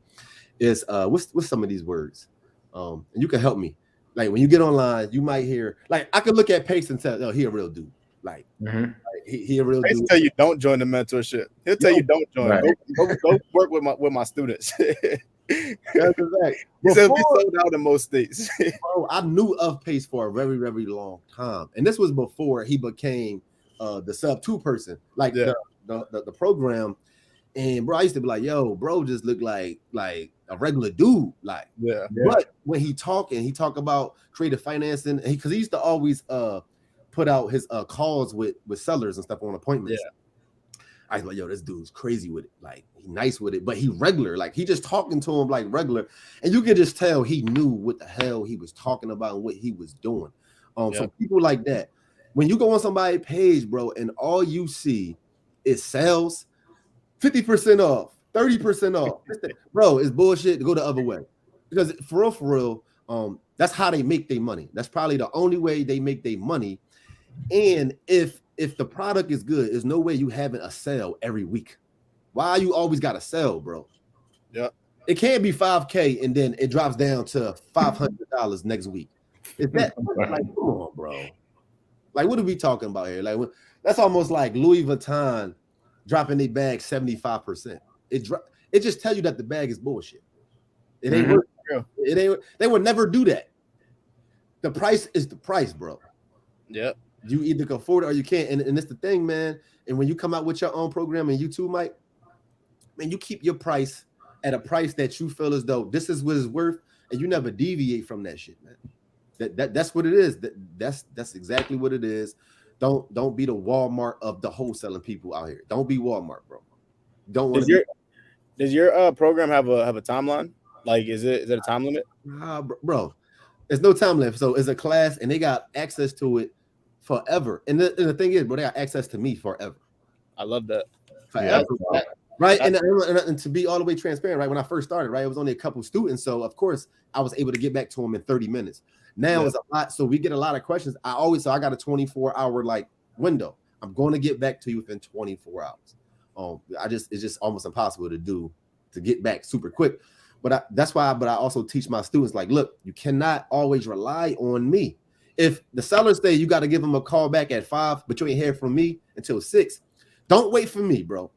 Is what's some of these words? And you can help me. Like when you get online, you might hear, like I could look at Pace and tell, oh, he a real dude. Like, he a real dude. He'll tell you don't join the mentorship. He'll tell you don't join. Right. Go work with my students. That's exactly. He said we sold out in most states. Bro, I knew of Pace for a very, very long time, and this was before he became the sub 2 person. Like the program, And bro, I used to be like, yo, bro, just look like a regular dude. Like, Yeah. But when he talk about creative financing, because he used to always put out his calls with sellers and stuff on appointments. Yeah. I was like, yo, this dude's crazy with it. Like, he nice with it, but he regular. Like, he just talking to him like regular. And you can just tell he knew what the hell he was talking about and what he was doing. So people like that, when you go on somebody's page, bro, and all you see is sales, 50% off, 30% off, bro, it's bullshit to go the other way. Because for real, that's how they make their money. That's probably the only way they make their money. And if the product is good, there's no way you having a sale every week. Why you always got to sell, bro? Yeah. It can't be $5K and then it drops down to $500 next week. Is that like, come on, bro? Like, what are we talking about here? Like, that's almost like Louis Vuitton dropping their bag 75%. It just tells you that the bag is bullshit. It ain't worth it. It ain't. They would never do that. The price is the price, bro. Yep. You either can afford it or you can't. And it's the thing, man. And when you come out with your own program, and you too, Mike, man, you keep your price at a price that you feel as though this is what it's worth, and you never deviate from that shit, man. That's what it is. That's exactly what it is. Don't be the Walmart of the wholesaling people out here. Don't be Walmart, bro. Don't want to. Does your program have a timeline? Like, is it a time limit? Bro, there's no time limit. So it's a class, and they got access to it forever. And the thing is, bro, they got access to me forever. I love that. Forever, right? And to be all the way transparent, right? When I first started, right, it was only a couple students, so of course I was able to get back to them in 30 minutes. Now it's a lot, so we get a lot of questions. I got a 24-hour like window. I'm going to get back to you within 24 hours. It's just almost impossible to get back super quick. But that's why I also teach my students, like, look, you cannot always rely on me. If the seller say you got to give them a call back at 5, but you ain't hear from me until 6, don't wait for me, bro.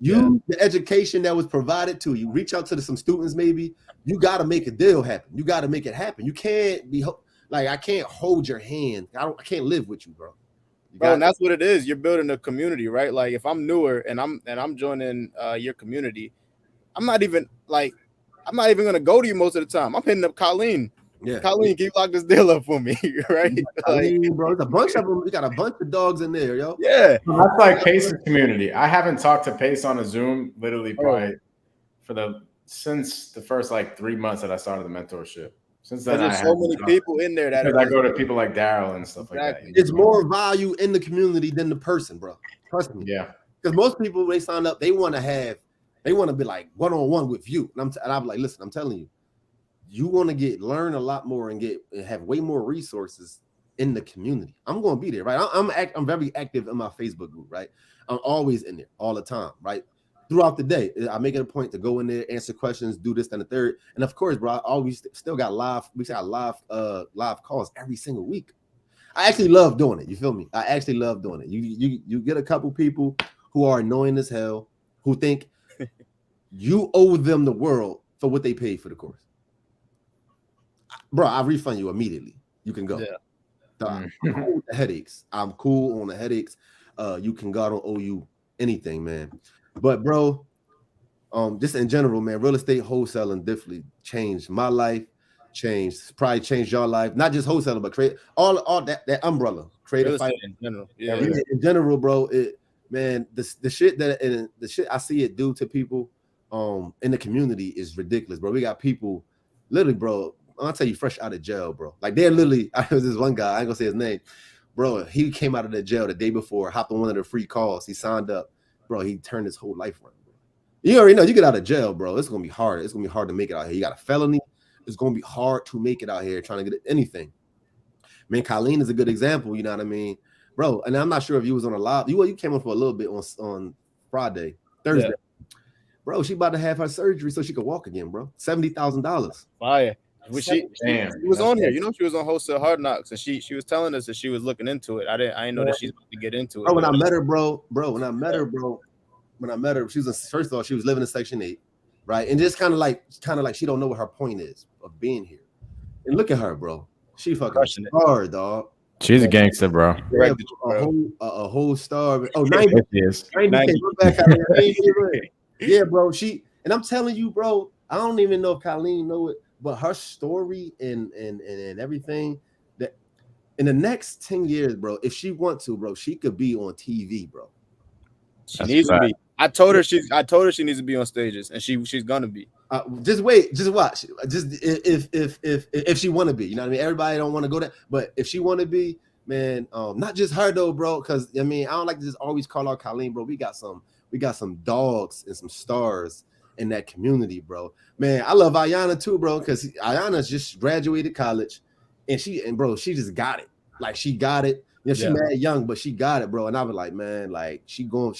The education that was provided to you, reach out to some students, maybe. You got to make a deal happen. You got to make it happen. You can't be like, I can't hold your hand. I can't live with you, bro. And that's what it is. You're building a community, right? Like, if I'm newer and I'm joining your community, I'm not even gonna go to you most of the time. I'm hitting up Colleen. Yeah, Colleen, can you lock this deal up for me? Right? Colleen, bro, it's a bunch of them. We got a bunch of dogs in there, yo. Yeah, that's like Pace's community. I haven't talked to Pace on a Zoom literally probably since the first like 3 months that I started the mentorship. Since then, there's so many people in there that I go to people like Daryl and stuff like that. It's more value in the community than the person, bro. Trust me. Yeah, because most people, when they sign up, they want to be like one-on-one with you. And I'm like, listen, I'm telling you, you want to learn a lot more and have way more resources in the community. I'm going to be there, right? I'm very active in my Facebook group, right? I'm always in there all the time, right? Throughout the day, I make it a point to go in there, answer questions, do this and the third. And of course, bro, I always still got live calls every single week. I actually love doing it. You feel me? I actually love doing it. You get a couple people who are annoying as hell, who think you owe them the world for what they paid for the course. Bro, I refund you immediately. You can go. Yeah. I'm cool with the headaches. I'm cool on the headaches. You can go. I don't owe you anything, man. But bro, just in general, man, real estate wholesaling definitely changed my life. Probably changed your life. Not just wholesaling, but create all that umbrella. Creative finance in general. In general, bro. The shit I see it do to people in the community is ridiculous, bro. We got people literally, bro. I'll tell you, fresh out of jail, bro. Like, they're literally, I was this one guy, I ain't gonna say his name, bro. He came out of the jail the day before, hopped on one of the free calls. He signed up, bro. He turned his whole life around, bro. You already know, you get out of jail, bro. It's gonna be hard. It's gonna be hard to make it out here. You got a felony. It's gonna be hard to make it out here trying to get anything. Man, Colleen is a good example. You know what I mean, bro? And I'm not sure if you was on a live. You came on for a little bit on Thursday. Yeah. Bro, she about to have her surgery so she could walk again, bro. $70,000. Fire. She was on here. You know, she was on Wholesale Hardknocks, and she was telling us that she was looking into it. I didn't know that she's about to get into it. Bro, when I met her, she was first of all, she was living in Section 8, right? And just kind of like she don't know what her point is of being here. And look at her, bro. She fucking star, dog. She's a gangster, bro. Yeah, a whole star. Oh, 90 years. 90. Yeah, bro. And I'm telling you, bro, I don't even know if Colleen know it, but her story and everything that in the next 10 years, bro, if she wants to, bro, she could be on TV, bro. She needs to be. I told her she needs to be on stages, and she's gonna be. Just wait, just watch. Just if she want to be, you know what I mean. Everybody don't want to go there, but if she want to be, man, not just her though, bro. Because I mean, I don't like to just always call out Colleen, bro. We got some dogs and some stars in that community, bro. Man, I love Ayana too, bro, because Ayana just graduated college, and she just got it. Like she got it. You know, she mad young, but she got it, bro. And I was like, man, like she going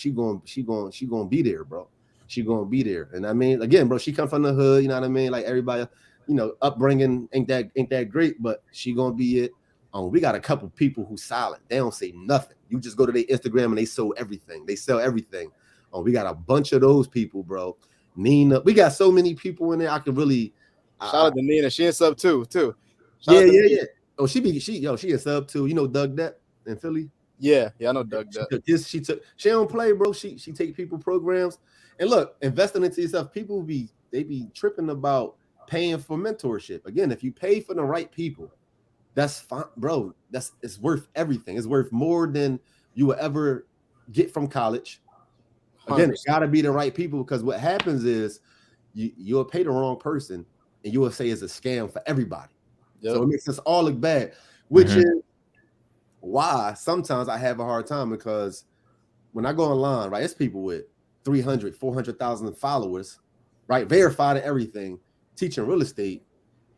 be there, bro. She gonna be there. And I mean, again, bro, she come from the hood, you know what I mean? Like everybody, you know, upbringing ain't that great, but she gonna be it. We got a couple people who silent. They don't say nothing. You just go to their Instagram and they sell everything. They sell everything. We got a bunch of those people, bro. Nina, we got so many people in there. I could really shout out to Nina. She in sub too. Yeah. Oh, she in sub too. You know Doug Depp in Philly? Yeah, I know Doug Depp. She don't play, bro. She take people programs. And look, investing into yourself, people be tripping about paying for mentorship. Again, if you pay for the right people, that's fine, bro. It's worth everything. It's worth more than you will ever get from college. Again, 100%. It's got to be the right people, because what happens is you'll pay the wrong person and you will say it's a scam for everybody. Yep. So it makes us all look bad, which is why sometimes I have a hard time, because when I go online, right, it's people with 300, 400,000 followers, right? Verified and everything, teaching real estate,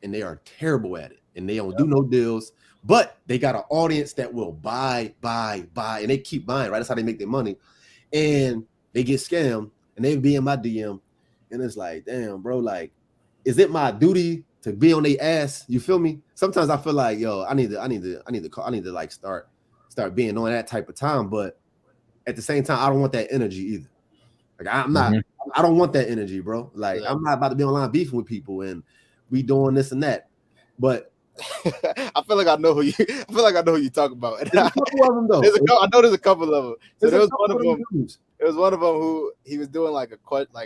and they are terrible at it. And they don't do no deals, but they got an audience that will buy, and they keep buying, right? That's how they make their money. And they get scammed, and they be in my DM, and it's like, damn, bro, like, is it my duty to be on their ass? You feel me? Sometimes I feel like, yo, I need to like start being on that type of time, but at the same time, I don't want that energy either. Like I don't want that energy, bro. Like I'm not about to be online beefing with people and we doing this and that. But I feel like I know who you talk about. There's a couple of them though. I know there's a couple of them. So there was one of them. It was one of them who he was doing like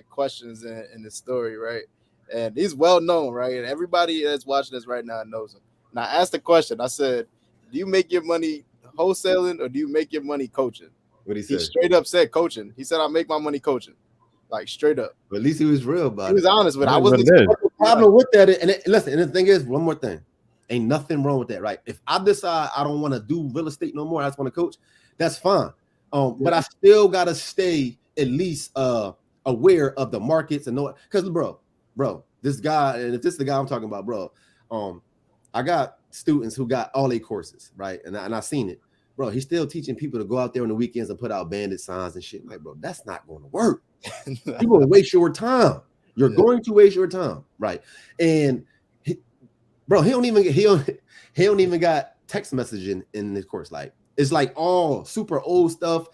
questions in the story, right? And he's well known, right? And everybody that's watching this right now knows him. And I asked the question. I said, "Do you make your money wholesaling or do you make your money coaching?" What he said? He straight up said coaching. He said, "I make my money coaching," like straight up. But at least he was real about it. He was honest with it. I wasn't the problem with that. Listen, and the thing is, one more thing, ain't nothing wrong with that, right? If I decide I don't want to do real estate no more, I just want to coach, that's fine. But I still gotta stay at least aware of the markets and know, because bro, this guy, and if this is the guy I'm talking about, bro, I got students who got all their courses, right? And I seen it. Bro, he's still teaching people to go out there on the weekends and put out bandit signs and shit. Like, bro, that's not going to work. You're going to waste your time. You're going to waste your time, right? And he don't even got text messaging in this course. Like, it's like all super old stuff,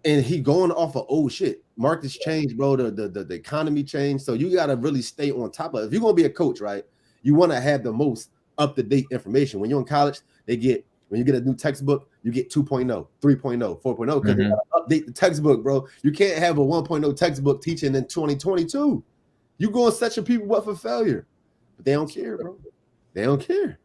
and he going off of old shit. Markets change, bro. The economy changed, so you got to really stay on top of it. If you're going to be a coach, right, you want to have the most up-to-date information. When you're in college, when you get a new textbook, you get 2.0, 3.0, 4.0, because they gotta update the textbook, bro. You can't have a 1.0 textbook teaching in 2022. You're going to set your people up for failure. But they don't care, bro. They don't care.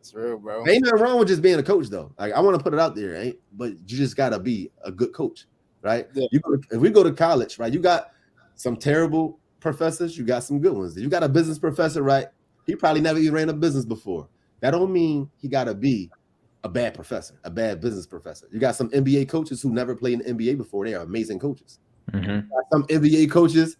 It's real, bro. Ain't nothing wrong with just being a coach, though. Like, I want to put it out there, but you just got to be a good coach, right? Yeah. If we go to college, right, you got some terrible professors, you got some good ones. You got a business professor, right? He probably never even ran a business before. That don't mean he got to be a bad professor, a bad business professor. You got some NBA coaches who never played in the NBA before. They are amazing coaches. Some NBA coaches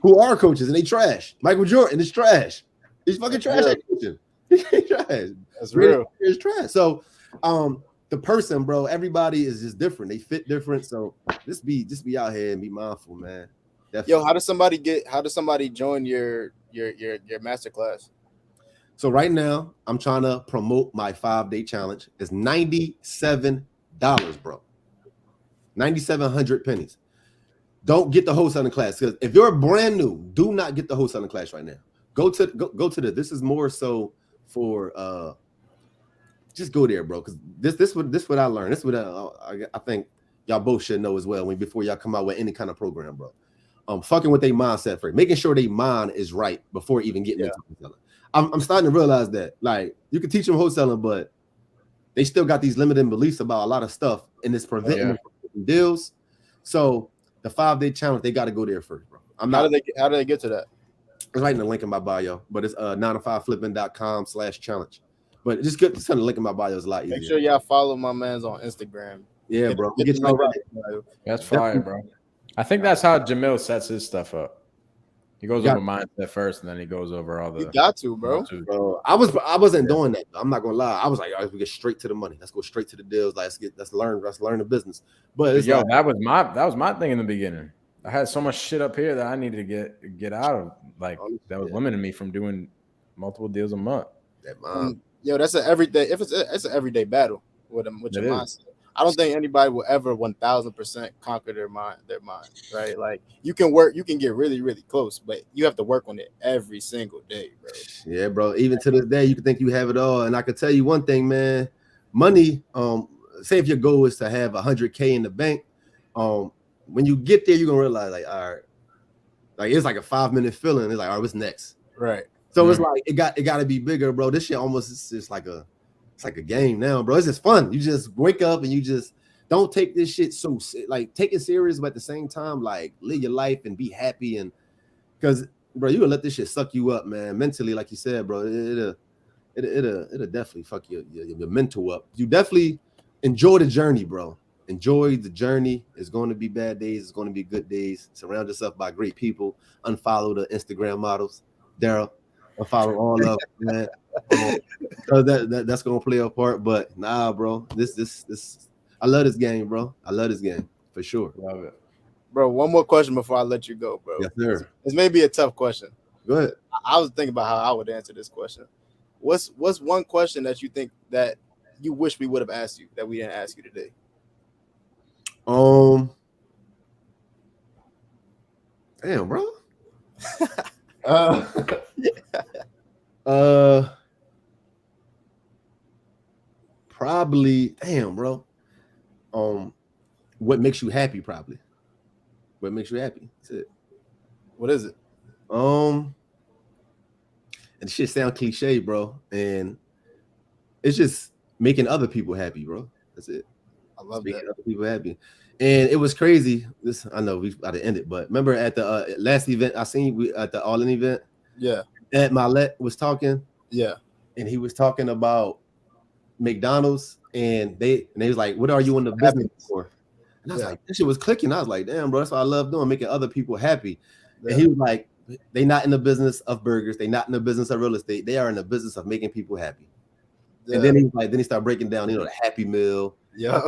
who are coaches and they trash. Michael Jordan is trash. He's fucking trash at coaching. He's trash. That's real. It's trash. So the person, bro, everybody is just different. They fit different. So just be out here and be mindful, man. Definitely. Yo, how does somebody join your masterclass? So right now, I'm trying to promote my 5-day challenge. It's $97, bro. 9,700 pennies. Don't get the wholesaling class, because if you're brand new, do not get the wholesaling class right now. Go to this is more so for just go there, bro. Because this what I learned. This what I think y'all both should know as well before y'all come out with any kind of program, bro. fucking with their mindset first, making sure their mind is right before even getting into wholesaling. I'm starting to realize that, like, you can teach them wholesaling, but they still got these limiting beliefs about a lot of stuff, and it's preventing them from deals. So the 5-day challenge, they got to go there first, bro. How do they get to that? It's right in the link in my bio, but it's 9to5flipping.com/challenge. But just send the link in my bio. Is a lot easier. Make sure y'all follow my man's on Instagram. Yeah, bro. Get you right. That's fire, bro. I think that's how Jamil sets his stuff up. He goes over mindset first, and then he goes over all the. You got to, bro. I wasn't doing that. I'm not gonna lie. I was like, all right, we get straight to the money. Let's go straight to the deals. Let's learn the business. But it's that was my thing in the beginning. I had so much shit up here that I needed to get out of. Like that was limiting me from doing multiple deals a month. That's an everyday. It's an everyday battle with your mindset. I don't think anybody will ever 1000% conquer their mind, right? Like you can get really, really close, but you have to work on it every single day, bro. Yeah, bro. Even to this day, you can think you have it all. And I can tell you one thing, man, money, say if your goal is to have 100K in the bank, when you get there, you're gonna realize, like, all right, like it's like a 5-minute feeling. It's like, all right, what's next? Right. So it's like it got to be bigger, bro. This shit almost is just like it's like a game now, bro. It's just fun. You just wake up and you just don't take this shit so like take it serious, but at the same time, like live your life and be happy. And because, bro, you gonna let this shit suck you up, man. Mentally, like you said, bro, it'll definitely fuck your mental up. You definitely enjoy the journey, bro. Enjoy the journey. It's going to be bad days. It's going to be good days. Surround yourself by great people. Unfollow the Instagram models, Daryl. Unfollow all of them, man. So that's gonna play a part, but nah, bro. This I love this game, bro. I love this game for sure. Love it, bro. One more question before I let you go, bro. Yes, sir. This may be a tough question. Go ahead. I was thinking about how I would answer this question. What's one question that you think that you wish we would have asked you that we didn't ask you today? Damn, bro. Probably, damn, bro. What makes you happy? Probably. What makes you happy? That's it. What is it? And shit sound cliche, bro. And it's just making other people happy, bro. That's it. I love making that. other people happy. And it was crazy. This, I know we got to end it, but remember at the last event I seen at the All-In event? Yeah. Ed Milet was talking. Yeah. And he was talking about McDonald's, and they was like, what are you in the business for? And I was like, this shit was clicking. I was like, damn, bro, that's what I love doing, making other people happy. Yeah. And he was like, they not in the business of burgers, they not in the business of real estate, they are in the business of making people happy. Yeah. And then he was like, then he started breaking down, the Happy Meal. Yeah.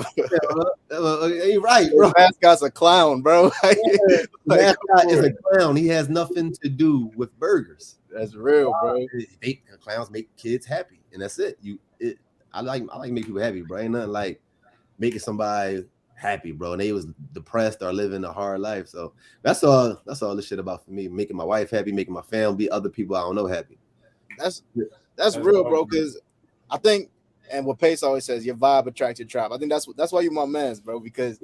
You're right, bro. Mascot's a clown, bro. Mascot is a clown. He has nothing to do with burgers. That's real, bro. Clowns make kids happy, and that's it. I like making people happy, bro. Ain't nothing like making somebody happy, bro. And they was depressed or living a hard life. So that's all this shit about for me. Making my wife happy, making my family, other people I don't know happy. That's real, bro. Because I think, and what Pace always says, your vibe attracts your tribe. I think that's why you're my man's, bro. Because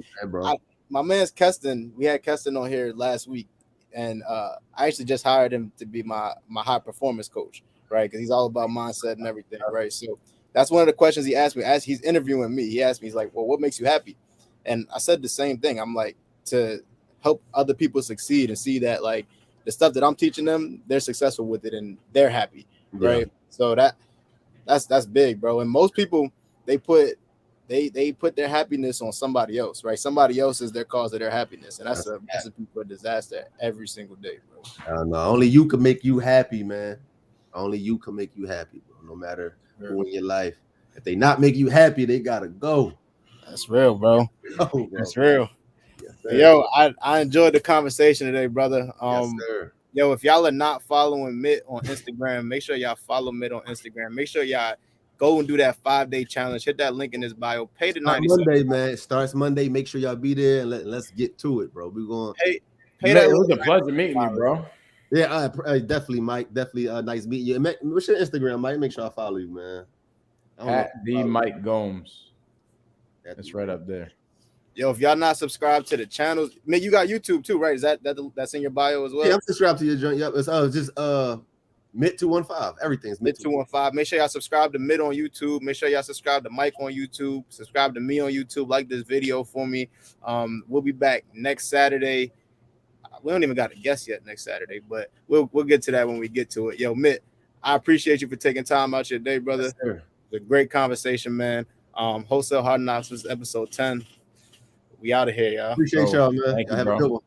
my man's Keston, we had Keston on here last week, and I actually just hired him to be my high performance coach, right? Because he's all about mindset and everything, right? So that's one of the questions he asked me. As he's interviewing me, he asked me, he's like, well, what makes you happy? And I said the same thing. I'm like, to help other people succeed and see that, like, the stuff that I'm teaching them, they're successful with it and they're happy, right? So that's big, bro. And most people, they put their happiness on somebody else, right? Somebody else is their cause of their happiness, and that's a recipe for disaster every single day, bro. I don't know. Only you can make you happy, man. Only you can make you happy, bro. No matter who in your life, if they not make you happy, they gotta go. That's real, bro. That's real. Yes, yo, I enjoyed the conversation today, brother. Yes, sir. Yo, if y'all are not following Mitt on Instagram, make sure y'all follow Mitt on Instagram. Make sure y'all go and do that 5-day challenge. Hit that link in his bio. Pay the $90. Monday, man. It starts Monday. Make sure y'all be there and let's get to it, bro. We're going. Pay that. It was a pleasure meeting you, bro. Yeah, definitely, Mike. Definitely nice meeting you. What's your Instagram, Mike? Make sure I follow you, man. At the Mike Gomes. That's right up there. Yo, if y'all not subscribed to the channel, man, you got YouTube too, right? Is that's in your bio as well? Yeah, I'm subscribed to your joint. Yep, it's just Mid 215. Everything's Mid 215. Make sure y'all subscribe to Mid on YouTube. Make sure y'all subscribe to Mike on YouTube. Subscribe to me on YouTube. Like this video for me. We'll be back next Saturday. We don't even got a guest yet next Saturday, but we'll get to that when we get to it. Yo, Mitt, I appreciate you for taking time out your day, brother. Yes, it's a great conversation, man. Wholesale Hard Knocks was episode 10. We out of here, y'all. Appreciate y'all, man. Thank you, Have bro. a good one.